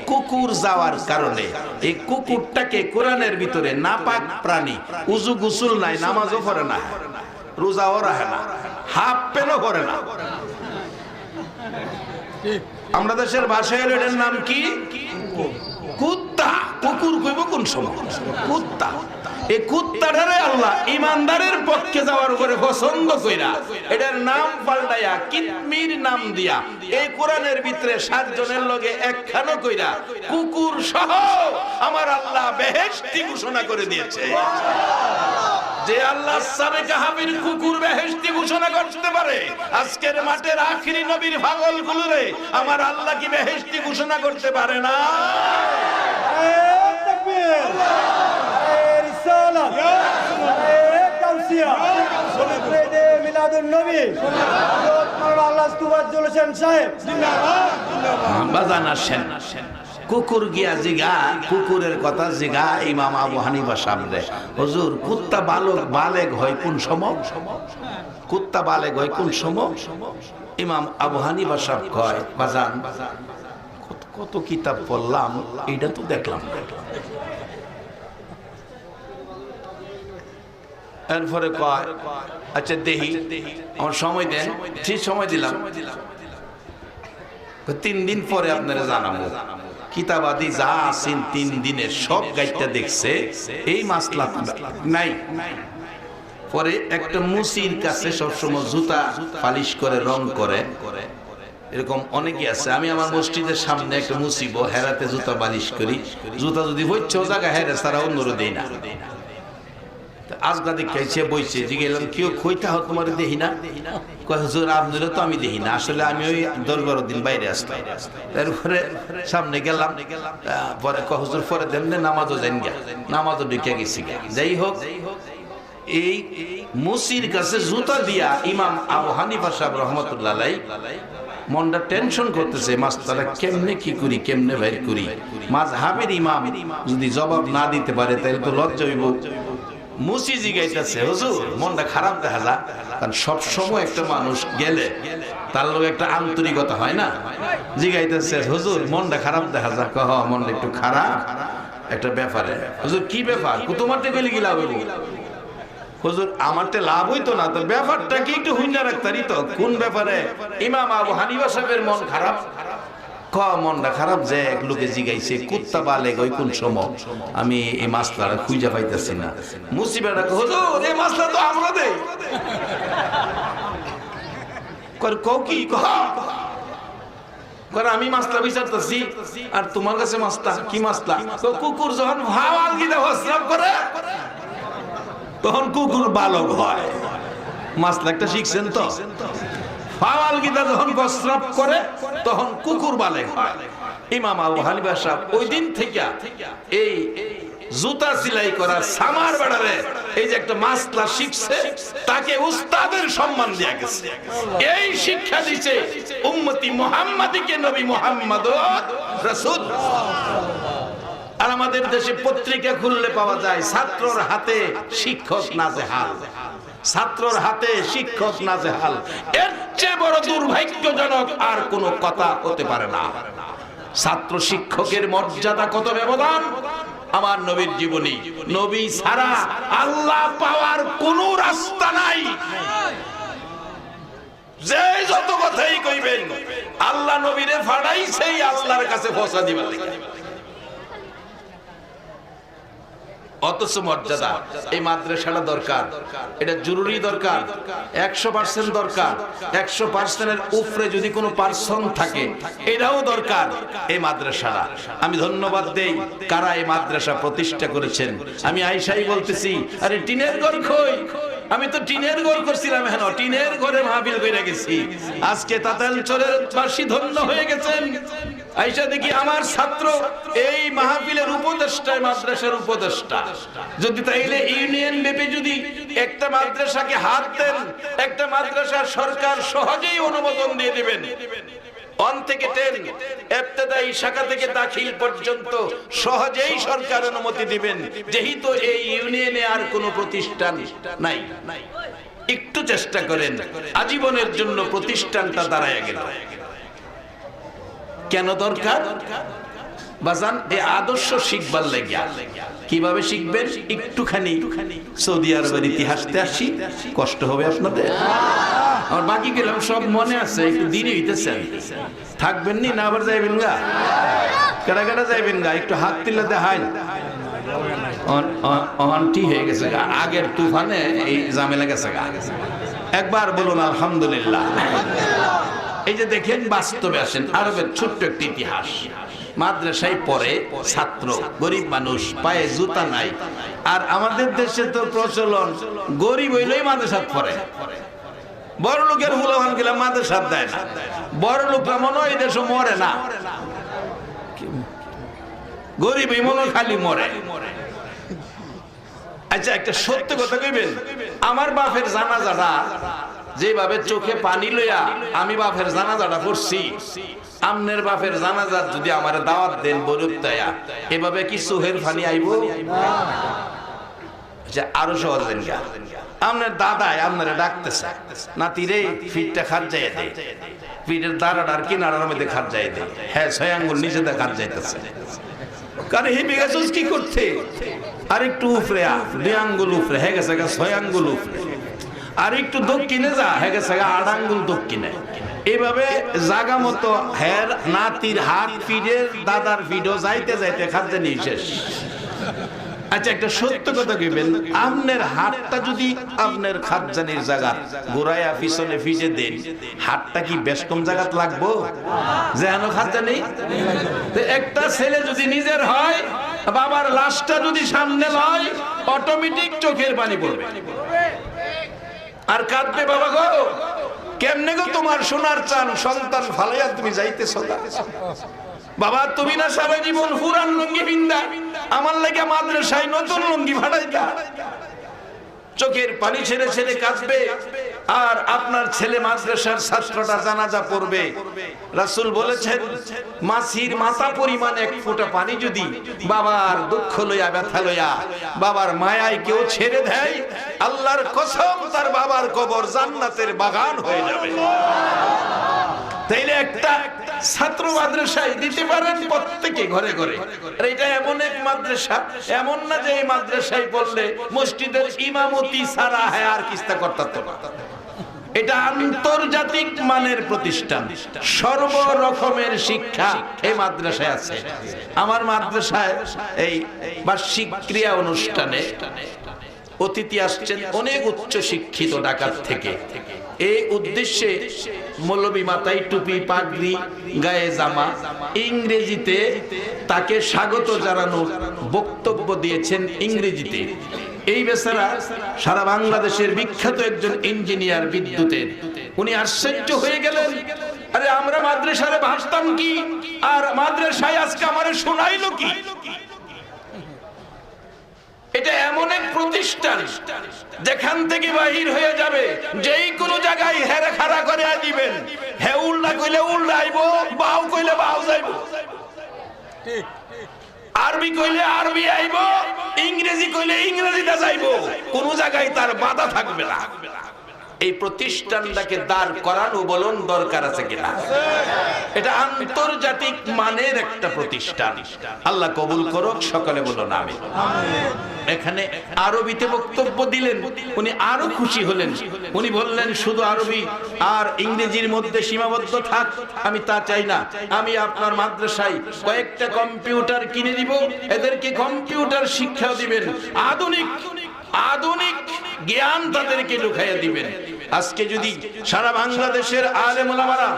কুকুর যাওয়ার কারণে এই কুকুরটাকে কোরআনের ভিতরে নাপাক প্রাণী, উজু গোসল নাই, নামাজও পড়ে না, রোজাও রাখে না, হাফ পেনও করে না। আমরা দেশের ভাষায় এর নাম কি? কুত্তা। কুকুর কইব কোন সময়? কুত্তা। এই কুত্তাটারে আল্লাহ ইমানদারের পক্ষে যাওয়ার উপরে পছন্দ কইরা এটার নাম পাল্টাইয়া কিতমির নাম দিয়া এই কোরআনের ভিতরে 7 জনের লগে একখানো কইরা কুকুর সহ আমার আল্লাহ বেহেশতি ঘোষণা করে দিয়েছে। যে আল্লাহ আসহাবে কাহাফের কুকুর বেহেশতি ঘোষণা করতে পারে, আজকের মাঠের আখিরি নবীর পাগলগুলোরে আমার আল্লাহ কি বেহেশতি ঘোষণা করতে পারে না? কুকুর গিয়া জিগা, কুকুরের কথা জিগা ইমাম আবু হানিফা সামনে, হুজুর কুত্তা বালেগ হয় কোন সময়? কুত্তা বালেগ হয় কোন সময়? ইমাম আবু হানিফা সাহেব কয়, বাজান কত কিতাব পড়লাম, এইটা তো দেখলাম। এরপরে কয় আচ্ছা দেহি, আমার সময় দেন। ঠিক সময় দিলাম, 3 দিন পরে আপনারা জানাবো। কিতাবাদি যা আছেন 3 দিনের সব গাইটা দেখছে, এই মাসলা নাই। পরে একটা মুসির কাছে সবসময় জুতা পালিশ করে রং করে, এরকম অনেকে আছে। আমি আমার মসজিদের সামনে একটা মুসিব হেরাতে জুতা পালিশ করি, জুতা যদি হচ্ছে ও জায়গা হেরে তারা অন্যরও দেই না। আজকা দেখাইছে বইছে, জিগেলাম কেউ খইতা হোক তোমার দেখি না, কয় হুজুর আপনারও তো আমি দেখি না, আসলে আমি ওই 10-12 দিন বাইরে আসলাম। তারপরে সামনে গেলাম, পরে কয় হুজুর পরে দেমনে নামাজও যাই গা, নামাজও ঢুকে গেছি গা। যাই হোক, এই মুসির কাছে জুতা দিয়া ইমাম আবু হানিফা সাহেব রহমতুল্লাহ আলাইহি মনটা টেনশন করতেছে, মাসলা কেমনে কি করি, কেমনে বাইর করি। মাযহাবের ইমাম যদি জবাব না দিতে পারে তাহলে তো লজ্জা হইব। মুসি জিগাইতেছে, হুজুর মনটা খারাপ দেখা যায়, কারণ সব সময় একটা মানুষ গেলে তার লোক একটা আন্তরিকতা হয় না। জিগাইতেছে, হুজুর মনটা খারাপ দেখা যায়। কহ মনটা একটু খারাপ একটা ব্যাপারে। হুজুর কি ব্যাপার? তোমারটা গেলে কি লাভ হইব? হুজুর আমারটা লাভ হইতো না, তো ব্যাপারটা কি একটু হুইনা রাখতারি তো। কোন ব্যাপারে? ইমাম আবু হানিফা সাহেবের মন খারাপ। মনটা খারাপ যে এক লোকে জিগাইছে কুত্তা বালেগ ওই কোন সময়, আমি এই মাসলাটা খুঁজে পাইতেছি না। মুসিবাটা হুজুর এই মাসলা তো আমরা দেই, আমি মাসলা বিচারতেছি আর তোমার কাছে মাসলা কি? মাসলা কুকুর যখন ভাওয়াল গিয়ে হস্রাব করে তখন কুকুর বালক হয়। মাসলা একটা শিখছেন তো? ফাওয়াল গিদা যখন প্রস্রাব করে তখন কুকুর বালেগ হয়। ইমাম আবু হানিফা সাহেব ওই দিন থেকে এই জুতা সেলাই করা সামার বেড়ারে এই যে একটা মাসলা শিখছে, তাকে উস্তাদের সম্মান দেয়া গেছে। এই শিক্ষা দিছে উম্মতি মুহাম্মাদীকে নবী মুহাম্মদ রাসূল। আর আমাদের দেশে পত্রিকা খুললে পাওয়া যায় ছাত্রর হাতে শিক্ষক নাজেহাল, ছাত্রর হাতে শিক্ষক নাজেহাল। এর চেয়ে বড় দুর্ভাগ্যজনক আর কোনো কথা হতে পারে না। ছাত্র শিক্ষকের মর্যাদা কত ব্যবধান! আমার নবীর জীবনী, নবী ছাড়া আল্লাহ পাওয়ার কোনো রাস্তা নাই। যে যত কথাই কইবেন আল্লাহ নবীরে ফাড়াইছেই আল্লাহর কাছে পৌঁছা দিবার লাগি। অথচ মর্যাদা এই মাদ্রাসাটা দরকার, এটা জরুরি দরকার, 100% দরকার। 100%-এর উপরে যদি কোনো পার্সন থাকে এটাও দরকার এই মাদ্রাসাটা। আমি ধন্যবাদ দেই কারা এই মাদ্রাসা প্রতিষ্ঠা করেছেন। আমি আয়েশাই বলতেছি, আরে টিনের ঘর কই? আমি তো টিনের ঘর করছিলাম, হেন টিনের ঘরে মাহফিল কইরা গেছি। আজকে তাতালচরের বাসী ধন্য হয়ে গেছেন। আয়েশা দেখি আমার ছাত্র এই মাহফিলের উপদেষ্টা, মাদ্রাসার উপদেষ্টা। যদি তাইলে ইউনিয়ন ব্যাপী যদি একটা মাদ্রাসাকে হাত দেন, একটা মাদ্রাসার সরকার সহজেই অনুমোদন দিয়ে দিবেন। 1 থেকে 10 ইবতেদায়ী শাখা থেকে দাখিল পর্যন্ত সহজেই সরকার অনুমতি দিবেন, যেহেতু এই ইউনিয়নে আর কোনো প্রতিষ্ঠান নাই। একটু চেষ্টা করেন, আজীবনের জন্য প্রতিষ্ঠানটা দাঁড়ায় গেল। কেন দরকার? বাজান এই আদর্শ শিখবার লাগিয়া। কিভাবে শিখবেন? একটুখানি সৌদি আরবের ইতিহাসতে আসি, কষ্ট হবে আপনাদের। আর বাকি গেলাম সব মনে আছে, একটু দেরি হইতেছে। থাকবেন নি না আবার যাইবেন গা? কেডা কেডা যাইবেন গা? একটু হাত তুলে দেখাই। অনটি হয়ে গেছে গা, আগের তুফানে এই ঝামেলা গেছে গা। একবার বলুন আলহামদুলিল্লাহ। এই যে দেখেন, বাস্তবে আসেন, আরবের ছোট্ট একটি ইতিহাস। মাদ্রাসায় পড়ে ছাত্র, গরিব মানুষ, পায়ে জুতা নাই। আর আমাদের দেশে তো প্রচলন গরিব হইলেই মাদ্রাসাত পড়ে, বড় লোকের হুলাহান গেলে মাদ্রাসাত দেয় না। বড় লোকরা মনে হয় এই দেশে মরে না, গরিব মনে খালি মরে। আচ্ছা একটা সত্য কথা কইবেন, আমার বাপের জানাজাটা যেভাবে চোখে পানি লইয়া আমি বাপের জানাজাটা পড়ছি, আমনের বাপের জানাজার যদি আমার দাওয়াত দেন বরুত্তায়া, এভাবে কি চোখের পানি আইব? আচ্ছা আরো সহজ দেন গা, আমনের দাদায় আপনারা ডাকতেছে, নাতিরে ফিটটা খাট যাইয়া দে, ফিটের দাঁড়াটার কিনারার মধ্যে খাট যাইয়া দে। হ্যাঁ 6 আঙ্গুল নিচে দে খাট যাইতেছে। কারণ হেঁটে গেছিস কি করতে? আর একটু উপরে 2 আঙ্গুল উপরে হয়ে গেছে 6 আঙ্গুল উপরে। আর একটু দক্ষিণে যা, হয়ে গেছে 8 আঙ্গুল দক্ষিণে। এইভাবে জাগা মতো হের নাতির হাত ফিডের দাদার ফিডও যাইতে যাইতে খাদ্য নিয়ে শেষ। আচ্ছা একটা সত্য কথা কইবেন, আপনার হাতটা যদি আপনার খাদ্যানির জায়গা গোড়ায়া পিছনে ফিজে দেন, হাতটা কি বেশ কম জায়গাত লাগবো? যেন খাদ্যানি একটা ছেলে যদি নিজের হয়, বাবার লাশটা যদি সামনে লয়, অটোমেটিক চোখের পানি পড়বে আর কাঁদবে, বাবা গো কেমনে গো তোমার সোনার চান সন্তান ফালাইয়া তুমি যাইতেছো না? বাবা তুমি না সারা জীবন পুরান লুঙ্গি পিন্দা আমার লাগে মাদ্রাসায় নতুন লুঙ্গি ভাড়াইতা। চোখের পানি ছেড়ে ছেড়ে কাঁদবে। আর আপনার ছেলে মাদ্রাসার ছাত্রটা জানাজা পড়বে, রাসূল বলেছেন মাছির মাথা পরিমাণ 1 ফোঁটা পানি যদি বাবার দুঃখ লইয়া ব্যথা লইয়া বাবার মায়ায় কেউ ছেড়ে দেয়, আল্লাহর কসম তার বাবার কবর জান্নাতের বাগান হয়ে যাবে। তাইলে একটা ছাত্র মাদ্রাসায় দিতে পারেন প্রত্যেকে ঘরে ঘরে। এটা এমন এক মাদ্রাসা, এমন না যে এই মাদ্রাসায় পড়লে মসজিদের ইমামতি ছাড়া আর কিস্তা করতে না। এটা আন্তর্জাতিক মানের প্রতিষ্ঠান, সর্ব রকমের শিক্ষা এই মাদ্রাসায় আছে। আমার মাদ্রাসায় এই বার্ষিক ক্রিয়া অনুষ্ঠানে অতিথি আসছেন অনেক উচ্চ শিক্ষিত ঢাকা থেকে। এই উদ্দেশ্যে মৌলবী মাথায় টুপি পাগড়ি গায়ে জামা, ইংরেজিতে তাকে স্বাগত জানানোর বক্তব্য দিয়েছেন ইংরেজিতে। এই বেচারা সারা বাংলাদেশের বিখ্যাত একজন ইঞ্জিনিয়ার বিদ্যুতের, উনি আশ্চর্য হয়ে গেলেন, আরে আমরা মাদ্রাসায় ভাবতাম কি, আর মাদ্রাসায় আজকে আমারে শোনাইলো কি? এটা এমন এক প্রতিষ্ঠান যেখান থেকে বাহির হয়ে যাবে, যেই কোনো জায়গায় হেরে খাড়া করে দিবেন, হে উল্টা কইলে উল্টা আইবো, বাউ কইলে বাউ যাইবো, ঠিক আরবি কইলে আরবি আইবো, ইংরেজি কইলে ইংরেজিতে যাইবো, কোন জায়গায় তার বাধা থাকবে না। এই প্রতিষ্ঠানটাকে দাঁড় করানো বলুন দরকার আছে কিনা? এটা আন্তর্জাতিক মানের একটা প্রতিষ্ঠান। আল্লাহ কবুল করুক, সকলে বলুন আমিন। এখানে আরবিতে বক্তব্য দিলেন, উনি আরো খুশি হলেন। উনি বললেন শুধু আরবি আর ইংরেজির মধ্যে সীমাবদ্ধ থাক, আমি তা চাই না। আমি আপনার মাদ্রাসায় কয়েকটা কম্পিউটার কিনে দিব, এদেরকে কম্পিউটার শিক্ষা দিবেন, আধুনিক জ্ঞান তাদেরকে ঢুকাইয়া দিবেন। আজকে যদি সারা বাংলাদেশের আলেম ওলামারা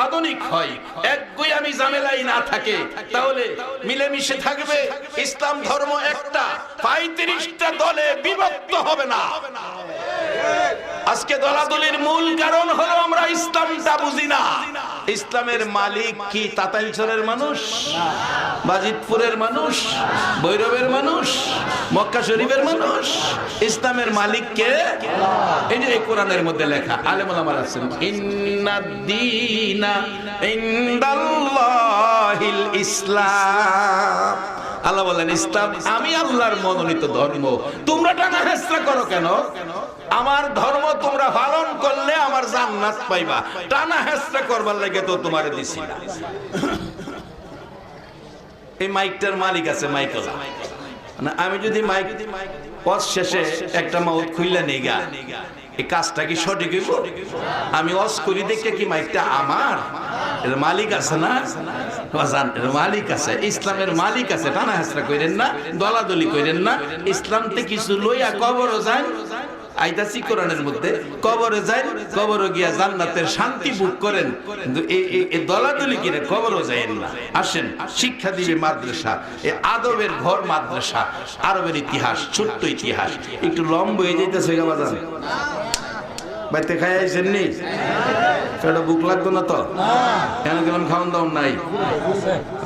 আধুনিক হয়, একগুঁয়ামি ঝামেলাই না থাকে, তাহলে মিলেমিশে থাকবে। ইসলাম ধর্ম একটা, 35টা দলে বিভক্ত হবে না। আজকে দলাদলির মূল কারণ হলো আমরা ইসলামটা বুঝি না। ইসলামের মালিক কি তাতাইলছড়ের মানুষ, বাজিতপুরের মানুষ, ভৈরবের মানুষ, মক্কা শরীফের মানুষ? ইসলামের মালিক কে? এই যে কোরআনের মধ্যে লেখা, আলেম ওলামারা আছেন, ইন্নাদ-দীনা ইনদাল্লাহিল ইসলাম। আল্লাহ বলেন ইসলাম আমি আল্লাহর মনোনীত ধর্ম। তোমরা টানা হেঁচড়া করো কেন? আমার ধর্ম তোমরা পালন করলে আমার জান্নাত পাইবা। টানা হেঁচড়া করবার লাগে তো তোমারে দিছি না। এই মাইকটার মালিক আছে মাইকলা, আমি যদি মাইক পথ শেষে একটা মাউথ খুইলা নেগা, এই কাজটা কি সঠিক হইব? আমি অস করি দেখে কি মাইকটা আমার? এর মালিক আছে না? এর মালিক আছে, ইসলামের মালিক আছে। টানা হেঁচড়া কইরেন না, দলাদলি কইরেন না। ইসলামতে কিছু লইয়া কবরও যান, আইতাছি কোরআনের মধ্যে, কবরে যান, কবরে গিয়া জান্নাতের শান্তি ভোগ করেন। কিন্তু এই দলাদলি কিনে কবরও যায়েন না। আসেন, শিক্ষা দিবে মাদ্রাসা, এই আদবের ঘর মাদ্রাসা। আরবের ইতিহাস, ছোট্ট ইতিহাস, একটু লম্ব হয়ে যাইতেছে গাবাজান। বাইতে খাই আইছেন নি? সেটা বুক লাগতো না তো? কেন গেলাম খাওয়ান দাওয়ান নাই?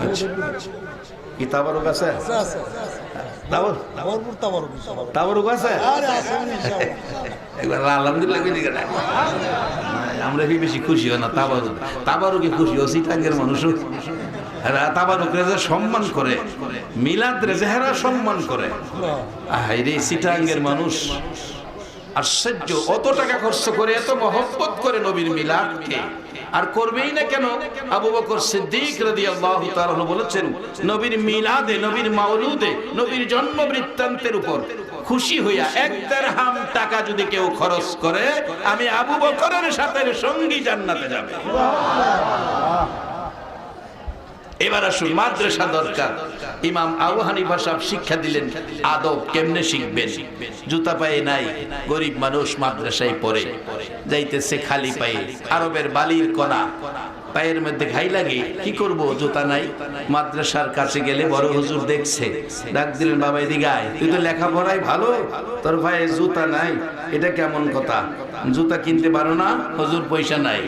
আচ্ছা, কি তাবারুক আছে? আমরা কি বেশি খুশি হয় না তাবারুকে খুশি ও সিটাঙ্গের মানুষ তাবারুক রেজা সম্মান করে, মিলাদ রেজেহারা সম্মান করে। রে সিটাঙ্গের মানুষ আশ্চর্য, অত টাকা খরচ করে, এত মহব্বত করে নবীর মিলাদকে। আর করবেই না কেন? আবু বকর সিদ্দিক রাদিয়াল্লাহু তাআলা বলেছেন, নবীর মিলাদে, নবীর মাওলুদে, নবীর জন্ম বৃত্তান্তের উপর খুশি হইয়া 1 দিরহাম টাকা যদি কেউ খরচ করে, আমি আবু বকরের সাথে সঙ্গী জান্নাতে যাবে। এবার আসুন, মাদ্রাসা দরকার। ইমাম আবু হানিফা সাহেব শিক্ষা দিলেন আদব কেমনে শিখবেন। জুতা পায়ে নাই, গরিব মানুষ মাদ্রাসায় পড়ে, যাইতেছে খালি পায়ে, আরবের বালির কণা, পায়ের মধ্যে ঘাই লাগে, কি করব, জুতা নাই। মাদ্রাসার কাছে গেলে বড় হুজুর দেখছে, ডাক দিলেন, বাবা এদিকে আয়, তুই তো লেখাপড়ায় ভালো, তোর পায়ে জুতা নাই, এটা কেমন কথা? জুতা কিনতে পারো না? হুজুর পয়সা নাই।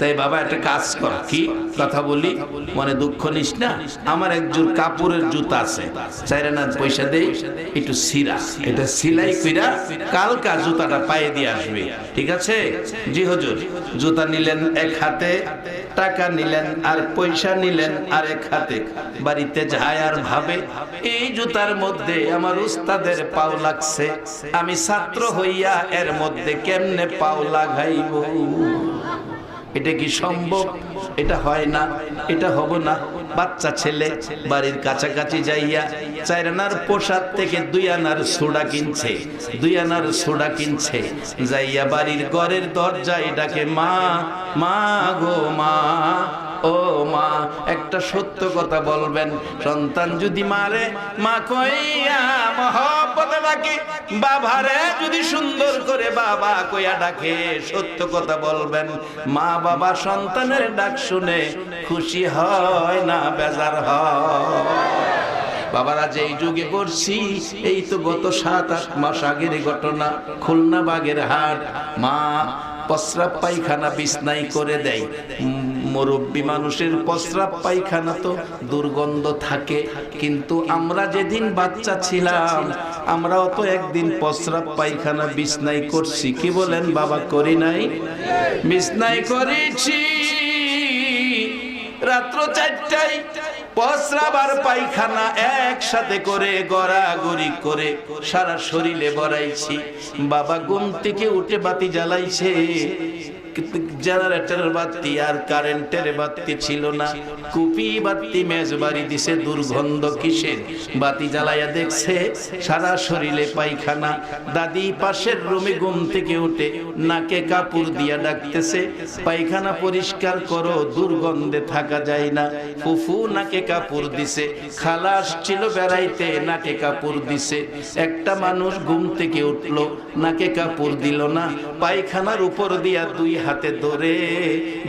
তাই বাবা একটা কাজ কর। কি কথা বলি? মনে দুঃখ নিস না, আমার একজোড় কাপড়ের জুতা আছে, 4 আনা পয়সা দেই, একটু সিরা, এটা সিলাই কইরা কালকা জুতাটা পায়ে দিয়ে আসবে, ঠিক আছে? জি হুজুর। জুতা নিলেন এক হাতে, টাকা নিলেন আর পয়সা নিলেন আরেক হাতে। বাড়িতে যায় আর ভাবে, এই জুতার মধ্যে আমার উস্তাদের পাও লাগছে, আমি ছাত্র হইয়া এর মধ্যে কেমনে পাও লাগাইব? এটা কি সম্ভব? এটা হয় না, এটা হবে না। বাচ্চা ছেলে বাড়ির কাছাকাছি যাইয়া 4 আনার পোশাক থেকে 2 আনার সোডা কিনছে, 2 আনার সোডা কিনছে, যাইয়া বাড়ির ঘরের দরজায় ডাকে, মা, মা গো মা, ও মা, একটা সত্য কথা বলবেন। সন্তান যদি মারে, মা কইয়া মহব্বতে ডাকে, বাবারে যদি সুন্দর করে বাবা কইয়া ডাকে, সত্য কথা বলবেন। মা বাবা সন্তানের ডাক শুনে খুশি হয় না বেজার হয়? বাবারা যেই যুগে পড়ছি, এই তো গত 7-8 মাস আগের ঘটনা, খুলনা বাগেরহাট, মা প্রস্রাব পায়খানা বিছনাই করে দেয়। মুরব্বী মানুষের প্রস্রাব পায়খানা তো দুর্গন্ধ থাকে, কিন্তু আমরা যেদিন বাচ্চা ছিলাম, আমরাও তো একদিন প্রস্রাব পায়খানা বিছনাই করছি। কি বলেন বাবা? করি নাই? বিছনাই করেছি। রাত্র 4টায় প্রস্রাব আর পায়খানা একসাথে করে গড়াগড়ি করে সারা শরীরে ভরাইছি। বাবা ঘুম থেকে উঠে বাতি জ্বালাইছে, জেনারেটরের বাতি আর কারেন্টের বাতি ছিল না, কুপি বাতি মেজবাড়ি দিছে। দুর্গন্ধ কিসের? বাতি জ্বালাইয়া দেখছে সারা শরীরে পায়খানা। দাদি পাশের রুমে ঘুম থেকে উঠে নাকে কাপড় দিয়া ডাকতেছে, পায়খানা পরিষ্কার করো, দুর্গন্ধে থাকা যায় না। ফুফু নাকে কাপড় দিছে, খালা আসছিল বেড়াইতে, নাকে কাপড় দিছে। একটা মানুষ ঘুম থেকে উঠলো, নাকে কাপড় দিল না, পায়খানার উপর দিয়া দুই হাতে ধরে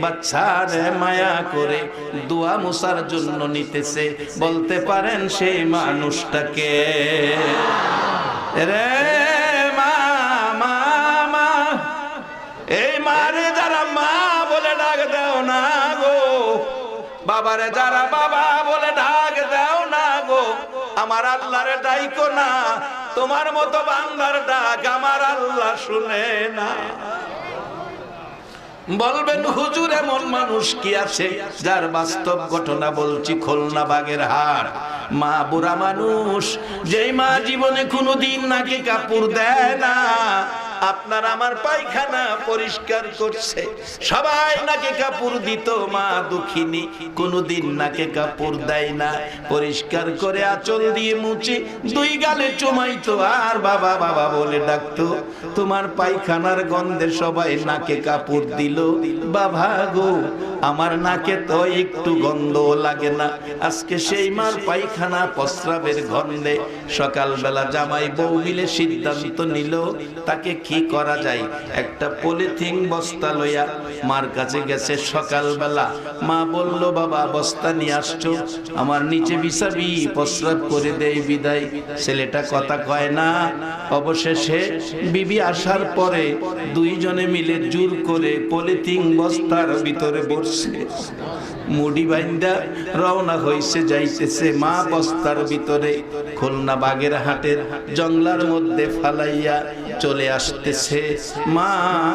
বাচ্চারে মায়া করে দোয়া মুসার জন্য নিতেছে। বলতে পারেন সেই মানুষটাকে? রে মা, মা, মা, এই মারে যারা মা বলে ডাক দাও না গো, বাবারে যারা বাবা বলে ডাক দাও না গো, আমার আল্লাহরে ডাইকো না। তোমার মতো বান্দার ডাক আমার আল্লাহ শুনে না। বলবেন হুজুর এমন মানুষ কি আছে? যার বাস্তব ঘটনা বলছি, খুলনা বাগেরহাট। মা বুড়া মানুষ, যেই মা জীবনে কোনোদিন নাকে কাপড় দেয় না। আপনার আমার পায়খানা পরিষ্কার করছে, সবাই নাকে কাপড় দিত, মা দুঃখিনী কোনোদিন নাকে কাপড় দেয় না। পরিষ্কার করে আঁচল দিয়ে মুছে দুই গালে চুমাইতো আর বাবা বাবা বলে ডাকতো। তোমার পায়খানার গন্ধে সবাই নাকে কাপড় দিল, বাবা গো আমার নাকে তো একটু গন্ধ লাগে না। আজকে সেই মার পায়খানা প্রস্রাবের গন্ধে সকালবেলা জামাই বউ মিলে সিদ্ধান্ত নিল তাকে কি করা যায়। একটা পলিথিন বস্তা লইয়া মার কাছে গেছে সকালবেলা। মা বলল, বাবা বস্তা নিয়ে আসছো, আমার নিচে বিছাবি, প্রস্রাব করে দেই বিদায়। ছেলেটা কথা কয় না। অবশেষে বিবি আসার পরে দুইজনে মিলে জোর করে পলিথিন বস্তার ভিতরে বসছে, মুড়ি বাইন্দা রওনা হইছে যাইতেছে। মা বস্তার ভিতরে খুলনা বাগেরহাটের জঙ্গলার মধ্যে ফালাইয়া চলে আসতেছে। মা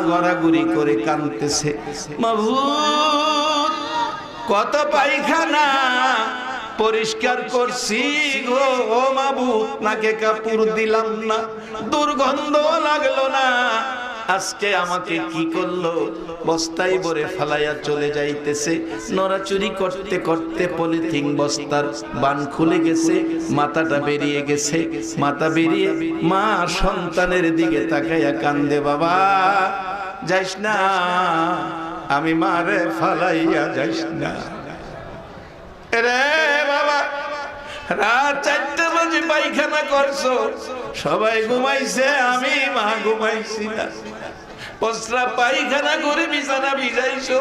গড়াগড়ি করে কাঁদতেছে, মাবুদ কত পায়খানা পরিষ্কার করছি গো মাবুদ, নাকে কাপড় দিলাম না, দুর্গন্ধ লাগলো না। আজকে আমাকে কি করলো? বস্তায় ভরে ফালাইয়া চলে যাইতেছে। নড়াচুরি করতে করতে পলিথিন বস্তার বান খুলে গেছে, মাথাটা বেরিয়ে গেছে। মাথা বেরিয়ে মা সন্তানের দিকে তাকাইয়া কান্দে, বাবা যাইস না, আমি মারে ফালাইয়া যাইস না রে বাবা। রাত 4টা বাজে পায়খানা করছো, সবাই ঘুমাইছে, আমি মা ঘুমাইছি না। প্রস্রাব পায়খানা করে বিছানা ভিজাইছো,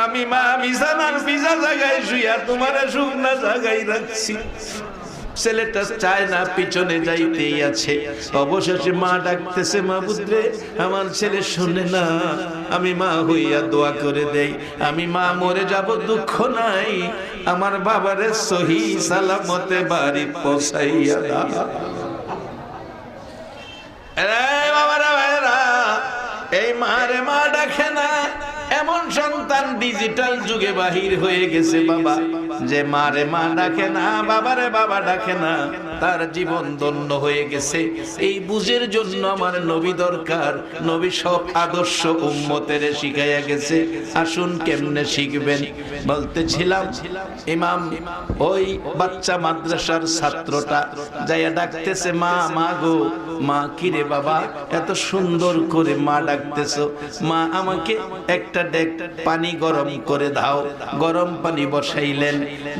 আমি মা বিছানার ভিজা জায়গায় শুইয়া তোমার শুকনা জায়গায় রাখছি। ছেলেটা চায় না, পিছনে যাইতেই আছে। অবশেষে মা ডাকতেছে, মাবুদ রে আমার ছেলে শুনে না, আমি মা হইয়া দোয়া করে দেই, আমি মা মরে যাব দুঃখ নাই, আমার বাবারে সহি সালামতে বাড়ি পৌঁছাইয়া দাও। এই মারে মা ডাকে না, এমন সন্তান ডিজিটাল যুগে বাহির হয়ে গেছে বাবা, যে মারে মা ডাকে না, বাবারে বাবা ডাকে না, তার জীবন ধন্য হয়ে গেছে। এই বুঝের জন্য আমার নবী দরকার। নবী সব আদর্শ উম্মতের শিখাইয়া গেছে। আসুন কেমনে শিখবেন বলতেছিলাম, ইমাম ওই বাচ্চা মাদ্রাসার ছাত্রটা যাইয়া ডাকতেছে, মা মা গো মা, কিরে বাবা এত সুন্দর করে মা ডাকতেছো? মা আমাকে একটা ডেক পানি গরম করে দাও। গরম পানি বসাইলেন,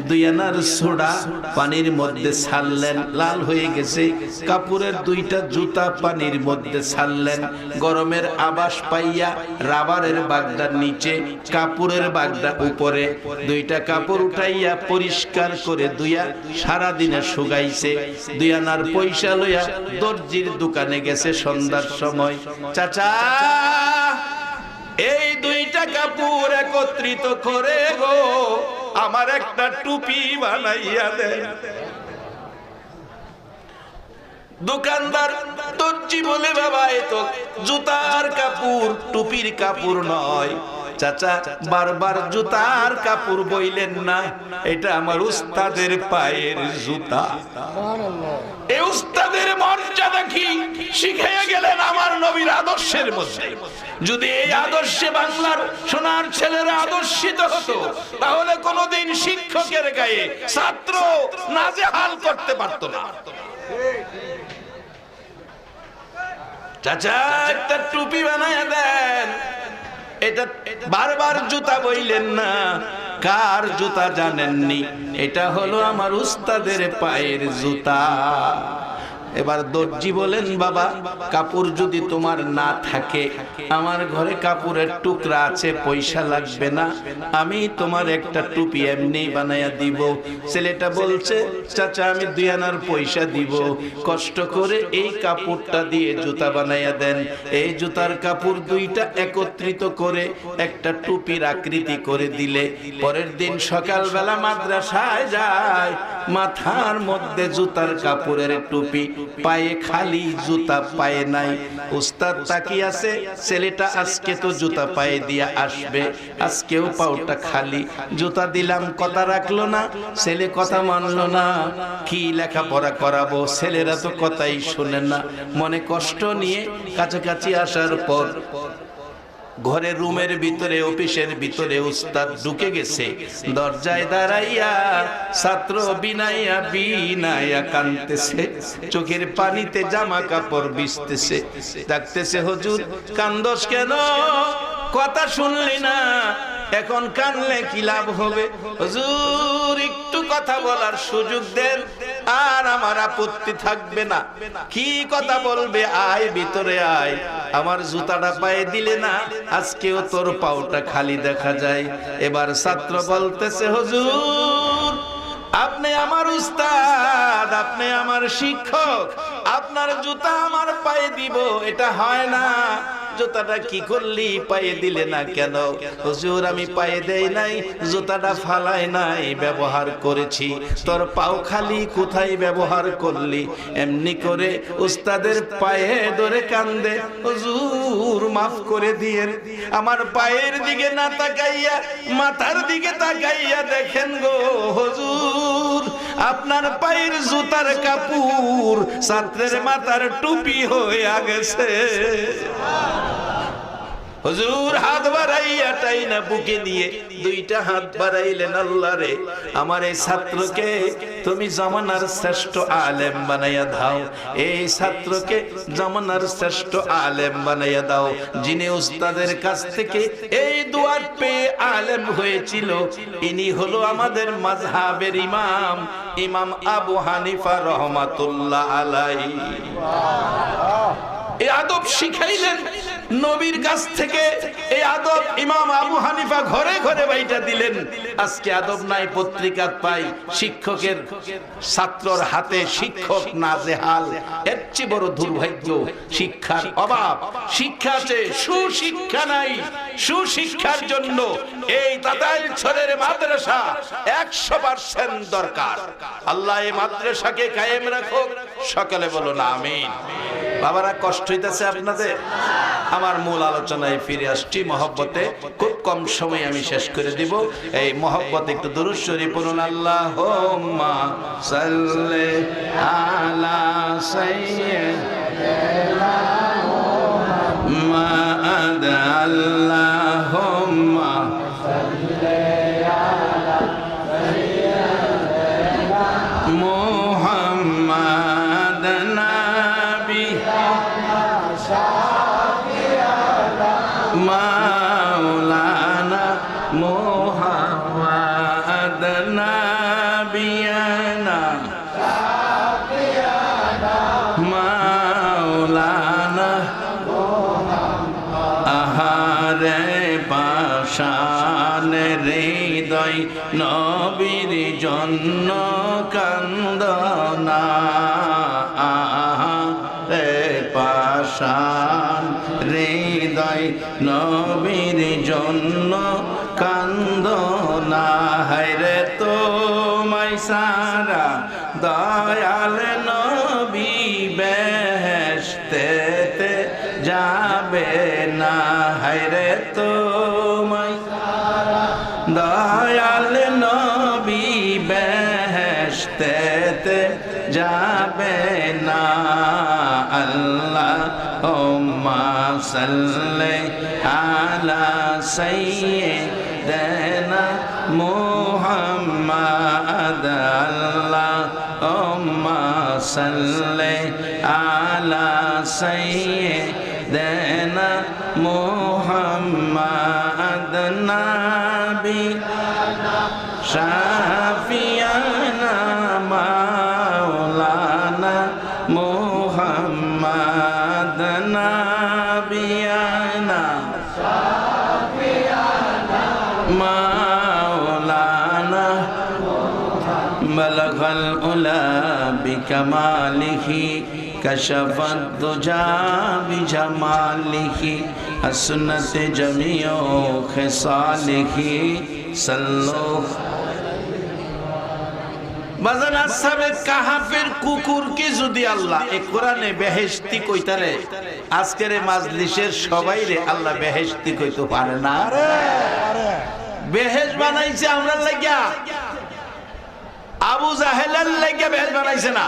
2 আনার সোডা পানির মধ্যে ছাড়লেন, লাল হয়ে গেছে। কাপড়ের 2টা জুতা পানির মধ্যে ছাড়লেন। গরমের আবাস পাইয়া রাবারের বাগদার নিচে, কাপড়ের বাগদা উপরে, 2টা কাপড় উঠাইয়া পরিষ্কার করে দুইয়া সারাদিনে শুকাইছে। 2 আনার পয়সা লইয়া দর্জির দোকানে গেছে সন্ধ্যার সময়। চাচা এই 2টা কাপড় একত্রিত করে গো আমার একটা টুপি বানাইয়া দেন। দোকানদার দর্জি বলে, বাবা এ তো জুতার কাপড়, টুপির কাপড় নয়। চাচা বারবার জুতার কাপড় বইলেন না, এটা আমার উস্তাদের পায়ের জুতা। এই উস্তাদের মর্যাদা কি শিখিয়ে গেলেন আমার নবীর আদর্শের মধ্যে। যদি এই আদর্শে বাংলার সোনার ছেলেরা আদর্শিত হতো, তাহলে কোনোদিন শিক্ষকের গায়ে ছাত্র নাজেহাল করতে পারত না। চাচা একটা টুপি বানায় দেন, এটা বারবার জুতা বইলেন না, কার জুতা জানেননি? এটা হলো আমার উস্তাদের পায়ের জুতা। এবার দর্জি বলেন, বাবা কাপড় যদি তোমার না থাকে, আমার ঘরে কাপড়ের টুকরা আছে, পয়সা লাগবে না, আমি তোমার একটা টুপি এমনি বানাইয়া দিব। ছেলেটা বলছে, চাচা আমি 2 আনার পয়সা দিব, কষ্ট করে এই কাপড়টা দিয়ে জুতা বানাইয়া দেন। এই জুতার কাপড় 2টা একত্রিত করে একটা টুপির আকৃতি করে দিলে, পরের দিন সকালবেলা মাদ্রাসায় যায়, মাথার মধ্যে জুতার কাপড়ের টুপি, পায়ে খালি, জুতা পায়ে নাই। উস্তাদ তাকিয়ে আছে, ছেলেটা আজকে তো জুতা পায়ে দিয়ে আসবে, আজকেও পাউটা খালি, জুতা দিলাম কথা রাখলো না, ছেলে কথা মানলো না, কি লেখাপড়া করাবো, ছেলেরা তো কথাই শুনে না। মনে কষ্ট নিয়ে কাছাকাছি আসার পর ঘরে রুমের ভিতরে, অফিসের ভিতরে উস্তাদ ঢুকে গেছে, দরজায় দাঁড়াইয়া ছাত্র বিনাইয়া বিনাইয়া কাঁদতেছে, চোখের পানিতে জামা কাপড় ভিজতেছে, ডাকতেছে, হুজুর কান্দোস কেন, কথা শুনলি না, এখন কানলে কি লাভ হবে, হুজুর একটু কথা বলার সুযোগ দেন, আর আমার আপত্তি থাকবে না। কি কথা বলবে, আয় ভিতরে আয়, আমার জুতাটা পায়ে দিলে না, আজকেও তোর পাউটা খালি দেখা যায়। এবার ছাত্র বলতেছে, হুজুর আপনি আমার উস্তাদ, আপনি আমার শিক্ষক, আপনার জুতা আমার পায়ে দিব, এটা হয় না, জুতাটা কি করলি, পায়ে দিলে না কেন? হুজুর আমি পায়ে দেই নাই, জুতাটা ফালাই নাই, ব্যবহার করেছি। তোর পাও খালি, কোথায় ব্যবহার করলি? এমনি করে উস্তাদের পায়ে ধরে কান্দে, হুজুর মাফ করে দিয়েন, আমার পায়ের দিকে না তাকাইয়া মাথার দিকে তাকাইয়া দেখেন গো হুজুর, আপনার পায়ের জুতার কাপড় ছাত্রের মাথার টুপি হয়ে গেছে। হুজুর হাত বাড়াইয়া টাইনা বুকে নিয়ে 2টা হাত বাড়াইলেন, আল্লাহ রে আমার এই ছাত্রকে তুমি জামানার শ্রেষ্ঠ আলেম বানাইয়া দাও, এই ছাত্রকে জামানার শ্রেষ্ঠ আলেম বানাইয়া দাও, যিনি উস্তাদের কাছ থেকে এই দোয়া পেয়ে আলেম হয়েছিল, ইনি হলো আমাদের মাযহাবের ইমাম, ইমাম আবু হানিফা রহমাতুল্লাহ আলাইহি। এই আদব শিখাইলেন নবীর কাছ থেকে, এই আদব ইমাম আবু হানিফা ঘরে ঘরে বাইটা দিলেন। আজকে আদব নাই, পত্রিকা পাই, শিক্ষকের ছাত্রর হাতে শিক্ষক নাজেহাল, এর চেয়ে বড় দুর্ভাগ্য। শিক্ষার অভাব, শিক্ষা আছে, সুশিক্ষা নাই। সুশিক্ষার জন্য এই তাতাইল ছড়ের মাদ্রাসা 100% দরকার। আল্লাহ এই মাদ্রাসাকে কায়েম রাখুক, সকলে বলুন আমিন। বাবারা কষ্ট হইতেছে আপনাদের? আমার মূল আলোচনায় ফিরে আসছি মহব্বতে, খুব কম সময় আমি শেষ করে দিব। এই মহব্বতে একটু দুরূদ শরীফ পড়ুন, আল্লাহুম্মা সাল্লি আলা সাইয়্যিদিনা মুহাম্মাদ, আল্লাহুম্মা সাল্লি আলা সাইয়্যিদিনা মুহাম্মাদ, মাওলানা মুহাম্মদ নবিয়ানা মাওলানা আহারে পাশান হৃদয় নবীর জন্য কান্দনা, আহারে পাশান হৃদয় নবীর জন্য কান্দনা, হায়রে তোমায় সারা দয়াল নবী বেহেশতেতে যাবে না, হায়রে তোমায় বেহেশতেতে যাবে না। আল্লাহুম্মা সাল্লি আলা সাইয়্যিদিনা মুহাম্মাদ। আল্লাহুম্মা সাল্লি আলা সাইয়্যিদিনা মুহাম্মাদ। নাবি শাফিয়ানা মাওলানা মুহাম্মাদ। নাবিয়ানা শাফিয়ানা মাওলানা বালাগাল উলা বিকামালিহি কাশাফাদ দুজা বিজামালিহি হাসনাত জামিউ খিসালিহি সাল্লু। বাজান আসহাবে কাহাফের কুকুরকে যদি আল্লাহ এই কোরআনে বেহেশতি কইতারে, আজকের এই মাজলিসের সবাইরে আল্লাহ বেহেশতি কইতে পারে না? বেহেশ বানাইছে আমরা লাগিয়া, আবু জাহেলের লাগিয়া বেহেশ বানাইছে না।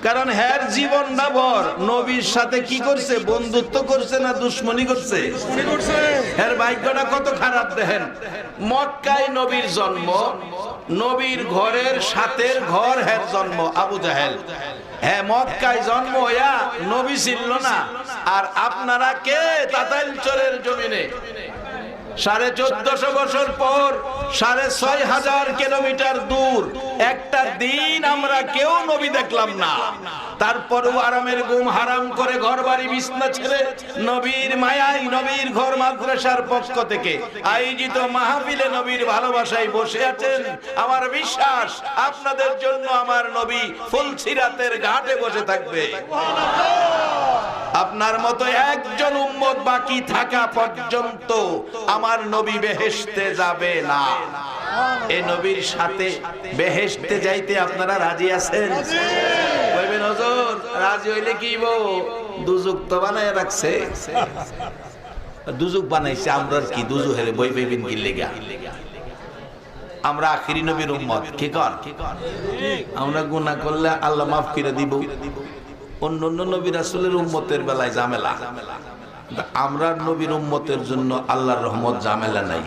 কারণ হের জীবনটা ভর নবীর সাথে কি করছে? বন্ধুত্ব করছে না দুশ্মনী করছে? হের ভাগ্যটা কত খারাপ দেখেন। মক্কায় নবীর জন্ম, নবীর ঘরের সাথের ঘর হের জন্ম আবু জাহেল। হ্যাঁ, মক্কায় জন্ম হইয়া নবী ছিল না। আর আপনারা কে তাতাইল চরের জমিনে 1450 বছর পর 6500 কিলোমিটার দূর একটা দিন আমরা কেউ নবী দেখলাম না। তারপরও আরামের ঘুম হারাম করে ঘর বাড়ি বিছনা ছেড়ে নবীর মায়ায় নবীর ঘর মাদ্রাসার পক্ষ থেকে আয়োজিত মাহফিলে নবীর ভালোবাসায় বসে আছেন। আমার বিশ্বাস আপনাদের জন্য আমার নবী ফুলসিরাতের ঘাটে বসে থাকবে। আপনার মতো একজন উম্মত বাকি থাকা পর্যন্ত আমার নবী বেহেশতে যাবে না। এই নবীর সাথে বেহেশতে যাইতে আপনারা রাজি আছেন? কইবেন হুজুর রাজি হইলে কি বউ? দুজক তো বানায় রাখছে। দুজক বানাইছে, আমরা কি দুজহের বই পাইবেন কি লেগা? আমরা আখিরি নবীর উম্মত। কি কর? আমরা গুনাহ করলে আল্লাহ মাফ করে দিব। অন্য নবী রাসূলের উম্মতের বেলায় ঝামেলা, আমরা নবীর উম্মতের জন্য আল্লাহর রহমত ঝামেলা নাই।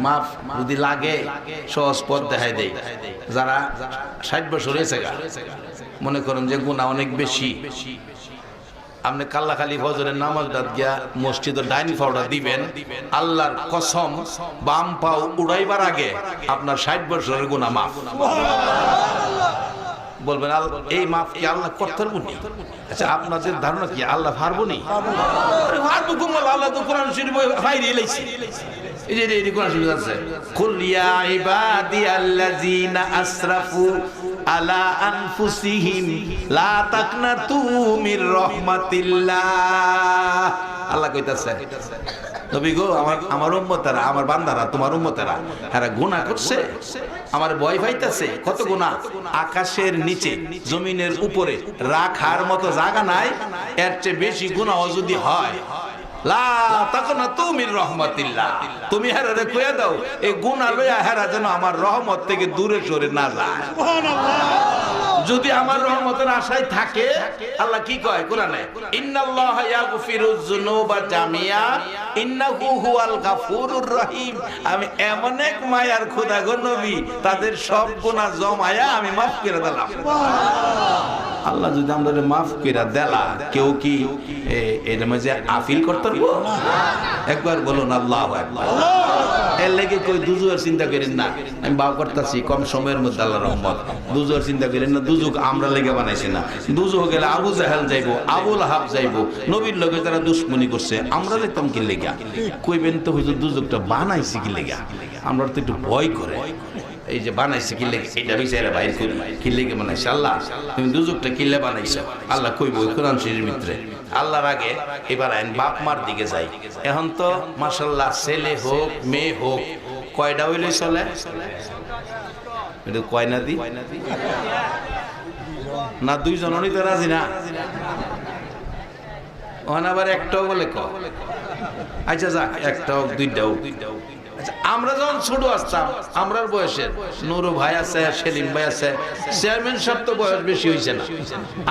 মাফ যদি লাগে সহজ পথ দেখাই দেই। যারা 60 বছর হয়েছে গা, মনে করেন যে গুনাহ অনেক বেশি, আপনি কাল্লাখালি ফজরের নামাজটা গিয়া মসজিদের ডাইনিং পাউডার দিবেন, আল্লাহর কসম বাম পাও উড়াইবার আগে আপনার 60 বছরের গুনাহ মাফ। বলবেন এই মাফ কি আল্লাহ করতে পারবো? আচ্ছা, আপনাদের ধারণা কি আল্লাহ পারবো নি? পারবো কুমল, আল্লাহ তো কোরআন শরীফ বাইরে এলাইছে। এই যে এই কোরআন শরীফ আছে, কুল ইয়া ইবাদিয়াল্লাযিনা আসরাফু আলা আনফুসিহিম লা তাকনাতু মির রাহমাতিল্লাহ। আল্লাহ কইতাছে নবী গো, আমার উম্মতেরা, আমার বান্দারা, তোমার উম্মতেরা এরা গুনাহ করছে, আমার ভয় পাইতাছে। কত গুনাহ! আকাশের নিচে জমিনের উপরে রাখার মতো জায়গা নাই, এর চেয়ে বেশি গুনাহ যদি হয় লা তাকনাতু মির রাহমাতিল্লাহ, তুমি হেরারে কইয়া দাও এই গুনাহ লইয়া হেরা যেন আমার রহমত থেকে দূরে সরে না যায়। সুবহানাল্লাহ। যদি আমার রহমতের আশায় থাকে, আল্লাহ কি কয় কোরআনে? ইন্নাল্লাহা ইয়াগফিরুয যুনুবা জামিয়া ইন্নাহু হুয়াল গাফুরুর রহিম। আমি এমন এক মায়ার খোদা গো নবী, তাদের সব গুনাহ জমায়া আমি মাফ করে দিলাম। সুবহানাল্লাহ। আল্লাহ যদি আমাদের মাফ করে দেলা, কেউ কি এর মাঝে আফিল করতে পারবো? একবার বলুন আল্লাহু আকবার। এর লেগে কই দুজুয়ের চিন্তা করেন না, আমি বাও করতেছি কম সময়ের মধ্যে আল্লাহর রহমত। দুজুয়ের চিন্তা করেন না, দুজুক আমরা লেগে বানাইছি না। দুজুক গেলে আবু জাহেল যাইবো, আবু লাহাব যাইবো, নবীর লগে যারা দুশ্মনী করছে আমরা দেখতাম কি লেগা? কইবেন তো হুজুর দুজুকটা বানাইছি কি লেগা? আমরা তো একটু ভয় করে এই যে বানাইছে কি লেগে, এটা বিচারে বাইর করি কি লেগে বানাইছে। আল্লাহ তুমি দুজুকটা কিলে বানাইছো, আল্লাহ কইব কোরআন শরীফের ভিতরে। আল্লাহর আগে এবার আইন বাপ মার দিকে যাই। এখন তো মাশাআল্লাহ ছেলে হোক মেয়ে হোক কয়টা হইলে চলে? কয় না দি না, দুইজন তো রাজি না। ওখানে আবার একটাও বলে ক, আচ্ছা যাক একটা হোক দুইটা হোক, আমরা যখন ছোট আসতাম, আমরার বয়সের নুরু ভাই আছে, সেলিম ভাই আছে, চেয়ারম্যান সাহেব তো বয়স বেশি হয়েছে না।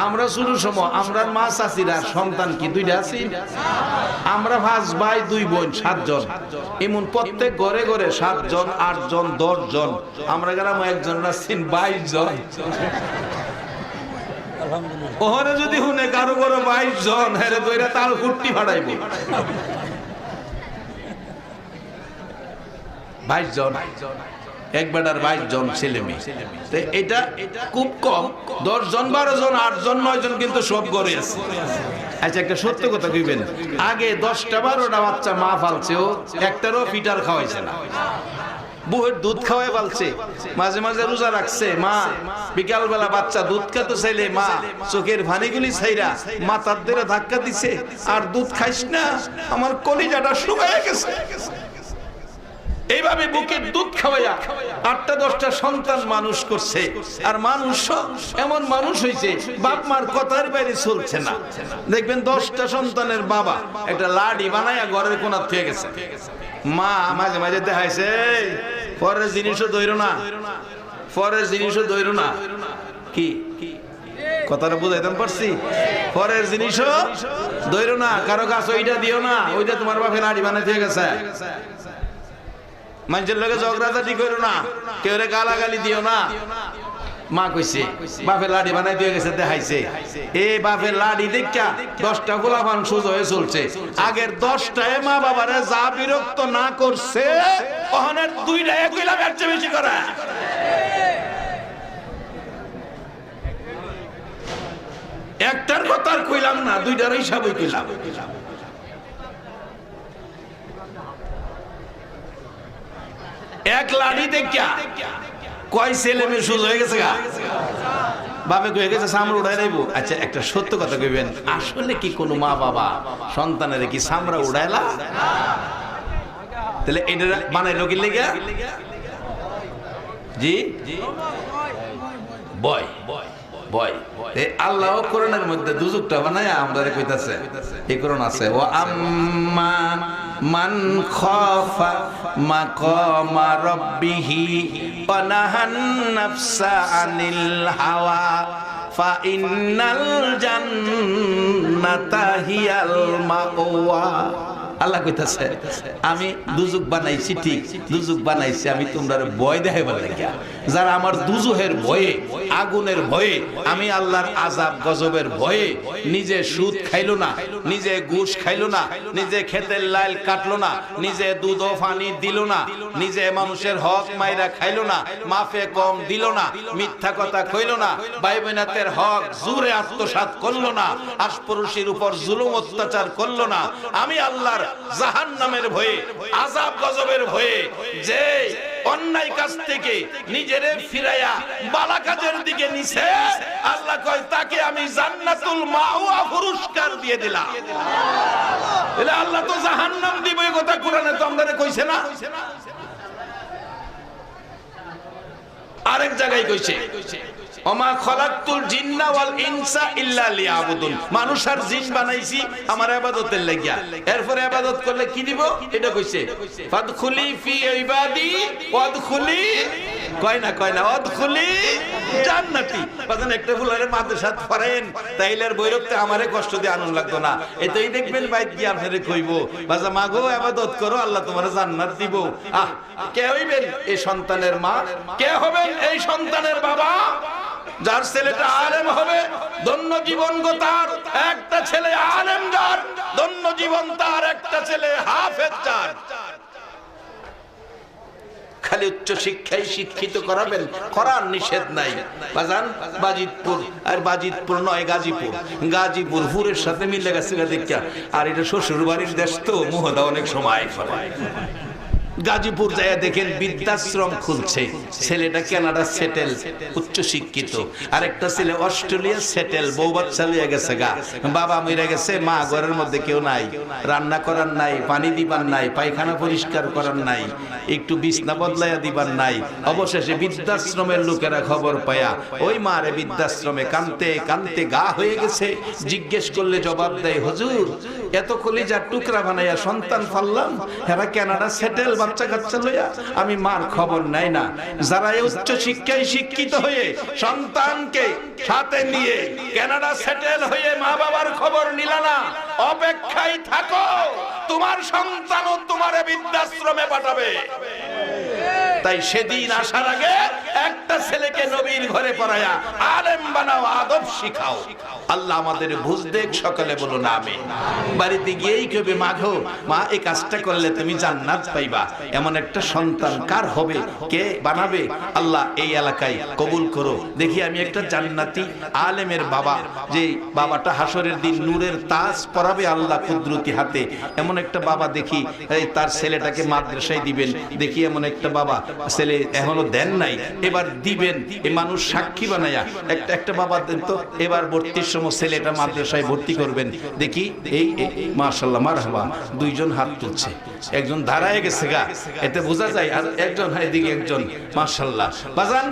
আমরা ছোট সময় আমরার মা চাচিরা সন্তান কি দুইটা আছি? আমরা 5 ভাই 2 বোন 7 জন। এমন প্রত্যেক ঘরে ঘরে 7 জন 8 জন 10 জন। আমরা গ্রামে একজন আছেন 22 জন। ওহরে যদি হুনে কারো বড় 22 জন হেরে দইরা তাল কুট্টি ফাড়াইবো। 22 জন, এক বেটার 22 জন ছেলে মেয়ে। এটা খুব কম। 10 জন 12 জন 8 জন 9 জন কিন্তু সব ঘরে আছে। আচ্ছা, একটা সত্য কথা কইবেন, আগে 10টা 12টা বাচ্চা মা ফালছে, ও একটারও ফিটার খাওয়াইছে না। বুহের দুধ খাওয়াই পালছে, মাঝে মাঝে রোজা রাখছে মা। বিকাল বেলা বাচ্চা দুধ খেতে চাইলে মা চোখের ভানিগুলি ছাইরা মাথার ধরে ধাক্কা দিছে, আর দুধ খাইস না, আমার কলিজাটা শুকায় গেছে। এইভাবে বুকের দুধ খাওয়াইয়া 8টা 10টা সন্তান মানুষ করছে। আর মানুষ এমন মানুষ হয়েছে বাপ মার কথার বাইরে চলছে না। দেখবেন 10টা সন্তানের বাবা একটা লাডি বানাইয়া ঘরের কোণা থেকে গেছে। মা মাঝে মাঝে দেখাইছে, পরের জিনিসও ধইরো না, পরের জিনিসও ধইরো না। কি কথাটা বুঝাইতাম পারছি? পরের জিনিসও ধইরো না, কারো কাছে ওইটা দিও না, ওইটা তোমার বাপের লাডি বানাই থেকে গেছে। মানুষের লোকে ঝগড়াঝাটি করো না, কেউ গালাগালি দিও না। মা কইছে বাপের লাডি বানাই দিয়ে গেছে, দেখাইছে। এই বাপের লাডি দেখা 10টা গোলাপান সোজা হয়ে চলছে। আগের 10টায় মা বাবারে যা বিরক্ত না করছে, ওখানের 2টায় কইলাম এর চেয়ে বেশি করে। একটার কথা আর কইলাম না, 2টার হিসাবই কইলাম। এক লাঠি দেখা কয় ছেলে মেয়ে সুজ হয়ে গেছে গা। বাপে কয়ে গেছে চামড়া উড়াই নেবো। আচ্ছা, একটা সত্য কথা কইবেন, আসলে কি কোনো মা বাবা সন্তানের কি চামড়া উড়াইলা? তাহলে এটা বানাইলো কি লেগে? জি বয় বয়। আল্লাহ কোরআনের মধ্যে দুজকটা বানায় আমরা কইতাছে, এই কোরআন আছে, ও আম্মা মান খাফা মাকামা রাব্বিহি ওয়া নাহান নাফসা আনিল হাওয়া ফা ইন্নাল জান্নাতা হিয়াল মাওয়া। আল্লাহ কইতাছে আমি দুজক বানাইছি, ঠিক দুজক বানাইছি আমি তোমরা ভয় দেখাইবার লাগিয়া। যারা আমার দুজহের ভয়ে, আগুনের ভয়ে, আমি আল্লাহর আযাব গজবের ভয়ে নিজে সুদ খাইলো না, নিজে ঘুষ খাইলো না, নিজে ক্ষেতের লাইল কাটলো না, নিজে দুধ ও পানি দিল না, নিজে মানুষের হক মাইরা খাইলো না, মাফে কম দিল না, মিথ্যা কথা কইলো না, ভাই বোনাতের হক জোরে আত্মসাৎ করলো না, আশপরশির উপর জুলুম অত্যাচার করলো না। আমি আল্লাহর জাহান্নামের ভয়ে, আযাব গজবের ভয়ে যে অন্যায় কাজ থেকে নিজেরে ফিরাইয়া ভালো কাজের দিকে নিছে, আল্লাহ কয় তাকে আমি জান্নাতুল মাওয়া পুরস্কার দিয়ে দিলাম। এলে আল্লাহ তো জাহান্নাম দিবে, এই কথা কোরআনে তো আমাদের কইছে না? আরেক জায়গায় কইছে ওমা খলাকতুল জিন্না ওয়াল ইনসা ইল্লা লিয়াবুদুন। মানুষ আর জিন বানাইছি আমার ইবাদতের লাগিয়া। এরপরে ইবাদত করলে কি দিব এটা কইছে, ফাদখুলি ফি ইবাদি ওয়াদখুলি, কয় না ওয়াদখুলি জান্নাতি। বাজান একটা ফুলারে মাদ্রাসাত পড়েন, তাইলের বৈরকতে আমারে কষ্ট দিয়ে আনন্দ লাগতো না। এটাই দেখবেন বাইত গিয়ে আপনারে কইব, বাজা মাগো ইবাদত করো, আল্লাহ তোমারে জান্নাত দিব। কে হইবেন এই সন্তানের মা? কে হবেন এই সন্তানের বাবা? যার ছেলেটা আলেম হবে, ধন্য জীবন গো তার। একটা ছেলে আলেম যার, ধন্য জীবন তার। একটা ছেলে হাফেজ যার। খালি উচ্চ শিক্ষায় শিক্ষিত করাবেন, করার নিষেধ নাই বাজান। বাজিতপুর, আর বাজিতপুর নয় গাজীপুর, গাজীপুর পুরের সাথে মিলে গেছে দেখা। আর এটা শ্বশুর বাড়ির দেশ তো মোহদা অনেক সময় গাজীপুর যায় দেখেন বৃদ্ধাশ্রম খুলছে। ছেলেটা কানাডা সেটেল, উচ্চ শিক্ষিত, আর একটা ছেলে অস্ট্রেলিয়া সেটেল, বউ বাচ্চা লিয়ে গেছে গা। বাবা মরে গেছে, মা ঘরের মধ্যে কেউ নাই, রান্না করার নাই, পানি দিবার নাই, পায়খানা পরিষ্কার করার নাই, একটু বিছনা বদলাইয়া দিবার নাই। অবশেষে বৃদ্ধাশ্রমের লোকেরা খবর পায়া ওই মারে বৃদ্ধাশ্রমে কানতে কানতে গা হয়ে গেছে। জিজ্ঞেস করলে জবাব দেয়, হুজুর এত কলিজার টুকরা বানাইয়া সন্তান ফাললাম, হেরা কানাডা সেটেল বাচ্চা কাচ্চা লইয়া আমি মার খবর নাই না। যারা উচ্চ শিক্ষায় শিক্ষিত হয়ে সন্তানকে সাথে নিয়ে কানাডা সেটেল হয়ে মা বাবার খবর নিলা না, অপেক্ষায় থাকো, তোমার সন্তানও তোমারে বৃদ্ধাশ্রমে পাঠাবে। তাই সেদিন আসার আগে একটা ছেলেকে নবীর ঘরে পড়ায়া আলেম বানাও, আদব শিখাও। আল্লাহ আমাদের বুঝ দেখ, সকালে বলুন আমিন। বাড়িতে গিয়েই কবে মাগো মা এই কাজটা করলে তুমি জান্নাত পাইবা, এমন একটা সন্তান কার হবে, কে বানাবে? আল্লাহ এই এলাকায় কবুল করো। দেখি আমি একটা জান্নাতি আলেমের বাবা, যে বাবাটা হাসরের দিন নূরের তাজ পরাবে আল্লাহ কুদরতি হাতে, এমন একটা বাবা দেখি তার ছেলেটাকে মাদ্রাসায় দিবেন। দেখি এমন একটা বাবা, ছেলে এখনো দেন নাই, এবার দিবেন, এই মানুষ সাক্ষী বানায়া একটা বাবা দেন তো, এবার ভর্তির সময় ছেলেটা মাদ্রাসায় ভর্তি করবেন। দেখি এই মাশাআল্লাহ মারহাবা, দুইজন হাত তুলছে, একজন দাঁড়ায় গেছে গা, এতে বোঝা যায়। আর একজন এদিকে একজন, মাশাআল্লাহ। বাজান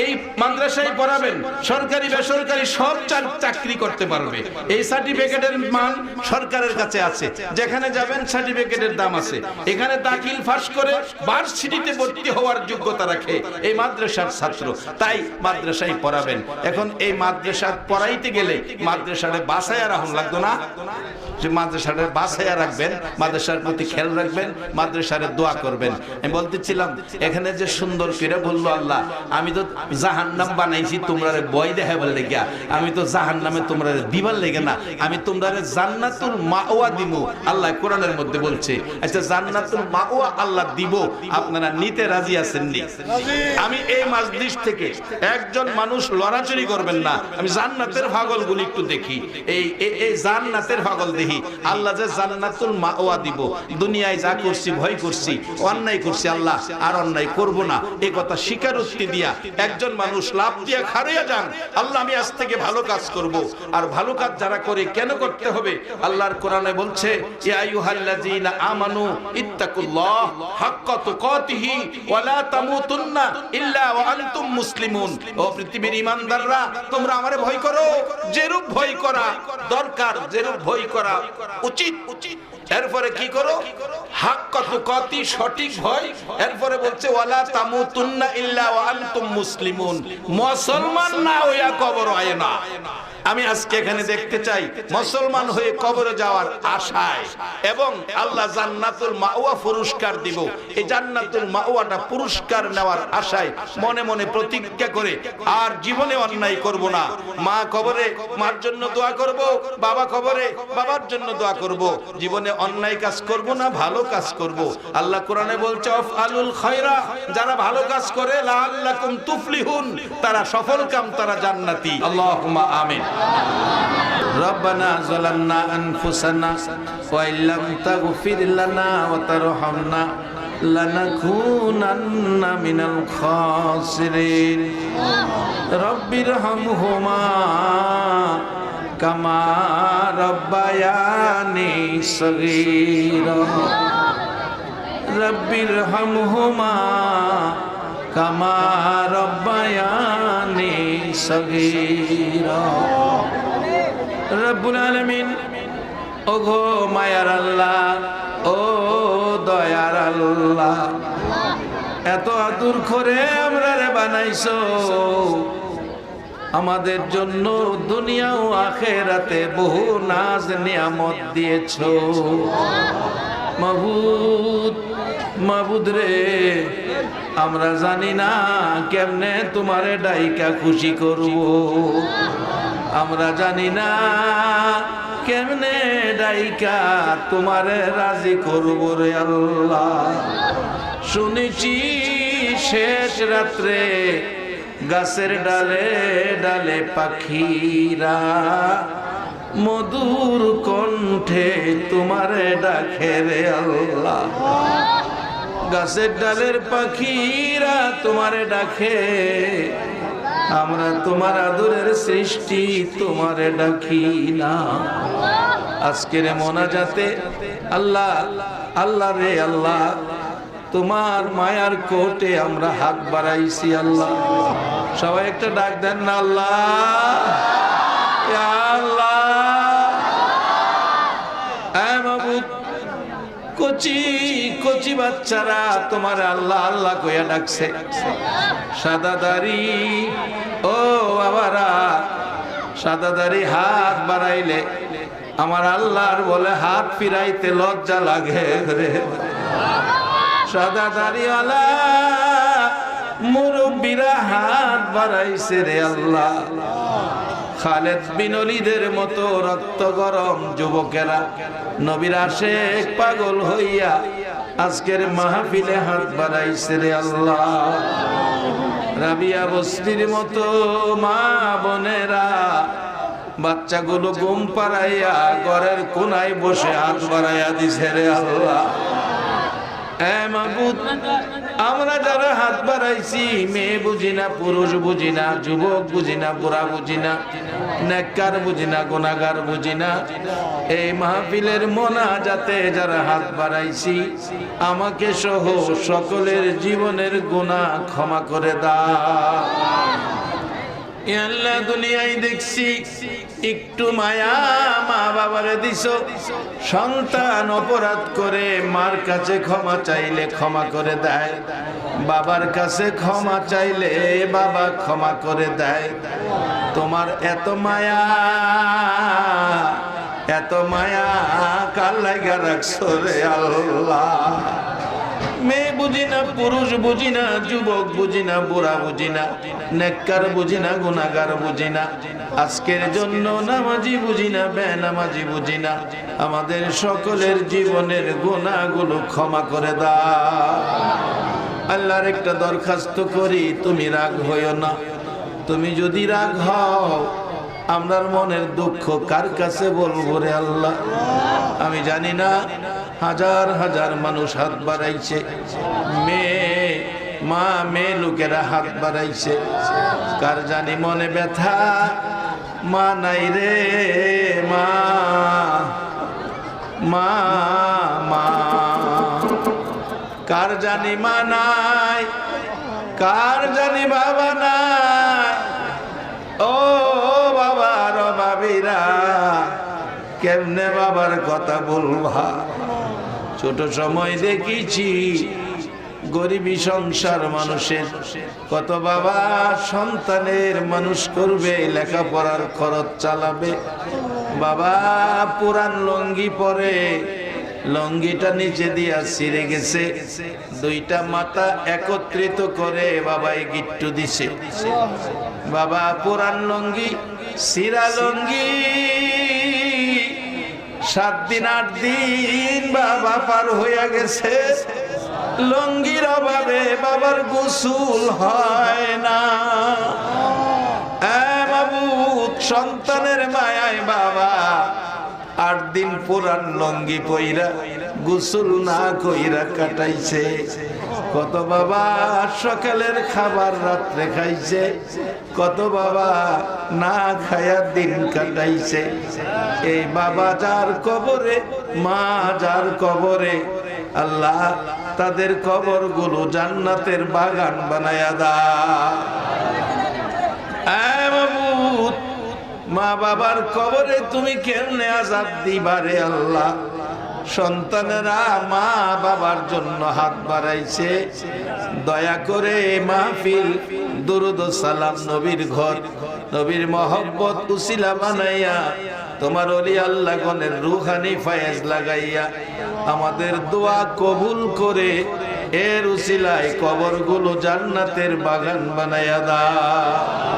এই মাদ্রাসায় পড়াবেন, সরকারি বেসরকারি সব চাকরি করতে পারবে। এই সার্টিফিকেটের মান সরকারের কাছে আছে, যেখানে যাবেন সার্টিফিকেটের দাম আছে। এখানে দাখিল পাস করে ভার্সিটিতে ভর্তি হওয়ার যোগ্যতা রাখে এই মাদ্রাসার ছাত্র, তাই মাদ্রাসায় পড়াবেন। এখন এই মাদ্রাসার পড়াইতে গেলে মাদ্রাসারে বাসায় রাখুন লাগতো না, যে মাদ্রাসারে বাসায় রাখবেন, মাদ্রাসার প্রতি খেয়াল রাখবেন, মাদ্রাসারে দোয়া করবেন। আমি বলতেছিলাম এখানে যে সুন্দর করে বললো আল্লাহ, আমি তো জাহান্নাম বানাইছি তোমরা ভয় দেখাবার লেগে, আমি তো জাহান্নামে তোমরা দিবার লেগে না, আমি তোমরা জান্নাতুল মাওয়া দিব। আল্লাহ কোরআনের মধ্যে বলছে। আচ্ছা জান্নাতুল মাওয়া আল্লাহ দিব, আপনারা নিতে রাজি আছেন নি? আমি এই মাজলিস থেকে একজন মানুষ লড়াচড়ি করবেন না, আমি জান্নাতের পাগলগুলি একটু দেখি, এই জান্নাতের পাগল দেখি। আল্লাহ যে জান্নাতুল মাওয়া দিব, দুনিয়ায় যা করছি ভয় করছি, অন্যায় করছি, আল্লাহ আর অন্যায় করব না, এই কথা স্বীকারোক্তি দিয়া একজন মানুষ লাভ দিয়া খাড়িয়া যান, আল্লাহ আমি আজ থেকে ভালো কাজ করব। আর ভালো কাজ যারা করে কেন করতে হবে? আল্লাহর কোরআনে বলছে ইয়া আইয়ুহাল্লাযীনা আমানু ইত্তাকুল্লাহ হাক্কা তুকাতিহি ওয়া লা তামুতুন্না ইল্লা ওয়া আনতুম মুসলিমুন। ও পৃথিবীর ঈমানদাররা, তোমরা আমারে ভয় করো, যেরূপ ভয় করা দরকার, যেরূপ ভয় করা উচিত। এরপরে কি করো? হাক্কা তুকাতি, সঠিক ভয়। এরপরে বলছে ওয়ালা তামুতুন্না ইল্লা ওয়া আনতুম মুসলিমুন, মুসলমান না হইয়া কবর হয় না। আমি আজকে এখানে দেখতে চাই মুসলমান হয়ে কবরে যাওয়ার আশায়, এবং আল্লাহ জান্নাতুল মাওয়া পুরস্কার দিব, এই জান্নাতুল মাওয়াটা পুরস্কার নেওয়ার আশায় মনে মনে প্রতিজ্ঞা করে আর জীবনে অন্যায় করব না। মা কবরে মার জন্য দোয়া করব, বাবা কবরে বাবার জন্য দোয়া করব, জীবনে অন্যায় কাজ করব না, ভালো কাজ করব। আল্লাহ কোরআনে বলছে আফআলুল খায়রা, যারা ভালো কাজ করে লাআল্লাকুম তুফলিহুন, তারা সফল কাম, তারা জান্নাতি। আল্লাহুম্মা আমিন। রব্বানা যালামনা আনফুসানা ওয়া ইল্লাম তাগফির লানা ওয়া তারহামনা লানাকুনান্না মিনাল খাসিরিন। রব্বিরহামহুমা কামা রব্বায়ানি সগীরা। রব্বিরহামহুমা কামা রব্বায়ানি সগীরা। রব্বুল আলামিন, ওগো মায়ার আল্লাহ, ও দয়ার আল্লাহ, এত আদর করে আমরা রে বানাইছো, আমাদের জন্য দুনিয়া ও আখিরাতে বহু নাজ নিয়ামত দিয়েছো। মাবুদ, মাবুদ রে, আমরা জানি না কেমনে তোমারে ডাইকা খুশি করব, আমরা জানি না কেমনে ডাইকা তোমারে রাজি করব রে আল্লাহ। শুনেছি শেষ রাত্রে গাছের ডালে ডালে পাখিরা মধুর কণ্ঠে তোমারে ডাকে রে আল্লাহ। গাছের ডালের পাখিরা তোমারে ডাকে, আমরা তোমার আদরের সৃষ্টি, তোমারে ডাকি না। আজকের মোনাজাতে আল্লাহ, আল্লাহ রে আল্লাহ, তোমার মায়ার কোটে আমরা হাত বাড়াইছি আল্লাহ। সবাই একটা ডাক দেন না, আল্লাহ ইয়া আল্লাহ। মাবুদ, কচি কচি বাচ্চারা তোমার আল্লাহ আল্লাহ কইয়া ডাকছে। সাদা দাড়ি ও বাবারা, সাদা দাড়ি হাত বাড়াইলে আমার আল্লাহর বলে হাত ফিরাইতে লজ্জা লাগে রে। সাদা দাড়িওয়ালা মুরব্বীরা হাত বাড়াইছে রে আল্লাহ। খালেদ বিন ওলীদের মতো রক্ত গরম যুবকেরা নবীর আশেক পাগল হইয়া আজকের মাহফিলে হাত বাড়াইছে রে আল্লাহ। রাবিয়া বস্তির মতো মা বোনেরা বাচ্চাগুলো ঘুম পাড়াইয়া ঘরের কোনায় বসে হাত বাড়াইয়া দিছে রে আল্লাহ। মাবুদ, আমরা যারা হাত বাড়াইছি মেয়ে বুঝি না, পুরুষ বুঝি না, যুবক বুঝি না, বুড়া বুঝি না, নেককার বুঝি না, গুনাহগার বুঝি না, এই মাহফিলের মোনাজাতে যারা হাত বাড়াইছি আমাকে সহ সকলের জীবনের গুনাহ ক্ষমা করে দাও। আল্লাহ, দুনিয়ায় দেখছি একটু মায়া মা বাবারে দিছো, সন্তান অপরাধ করে মার কাছে ক্ষমা চাইলে ক্ষমা করে দেয়, বাবার কাছে ক্ষমা চাইলে বাবা ক্ষমা করে দেয়। তোমার এত মায়া, এত মায়া কার লাগা রাখছো রে আল্লাহ? মেয়ে বুঝি না, পুরুষ বুঝি না, যুবক বুঝি না, বুড়া বুঝি না, নেককার বুঝি না, গুনাহগার বুঝি না, আজকের জন্য নামাজি বুঝি না, বেনামাজি বুঝি না, আমাদের সকলের জীবনের গুনাহগুলো ক্ষমা করে দাও। আল্লাহর একটা দরখাস্ত করি, তুমি রাগ হইও না। তুমি যদি রাগ হও আমরার মনের দুঃখ কার কাছে বলবো রে আল্লাহ? আমি জানি না, হাজার হাজার মানুষ হাত বাড়াইছে, মেয়ে লোকেরা হাত বাড়াইছে, কার জানি মনে ব্যথা, মা নাই রে মা, মা মা, কার জানি মা নাই, কার জানি বাবা নাই। ও বাবার বাবিরা, কেমনে বাবার কথা বলবা? ছোট সময় দেখেছি গরিবী সংসার মানুষের, কত বাবা সন্তানের মানুষ করবে, লেখাপড়ার খরচ চালাবে, বাবা পুরান লঙ্গি পরে, লঙ্গিটা নিচে দিয়া ছিঁড়ে গেছে, দুইটা মাথা একত্রিত করে বাবাই গিট্টু দিছে। বাবা পুরান লঙ্গি, ছিঁড়া লঙ্গি, 7 দিন 8 দিন বাবা পার হইয়া গেছে, লঙ্গির অভাবে বাবার গোসল হয় না। মাবুদ, সন্তানের মায়ায় বাবা 8 দিন পুরান লঙ্গি পইরা গোসল না কইরা কাটাইছে। কত বাবা সকালের খাবার রাত্রে খাইছে, কত বাবা না খায়া দিন কাটাইছে। এই বাবা যার কবরে, মা যার কবরে, আল্লাহ তাদের কবর গুলো জান্নাতের বাগান বানায়া দাও। মাবুদ, মা বাবার কবরে তুমি কেমনে আযাব দিবারে আল্লাহ? সন্তানেরা মা বাবার জন্য হাত বাড়াইছে, দয়া করে মাহফিল দুরুদ ও সালাম নবীর ঘর, নবীর মহব্বত উসিলা বানাইয়া তোমার ওলি আল্লাহ গণের রুহানি ফায়েজ লাগাইয়া আমাদের দোয়া কবুল করে এর উসিলায় কবরগুলো জান্নাতের বাগান বানাইয়া দাও।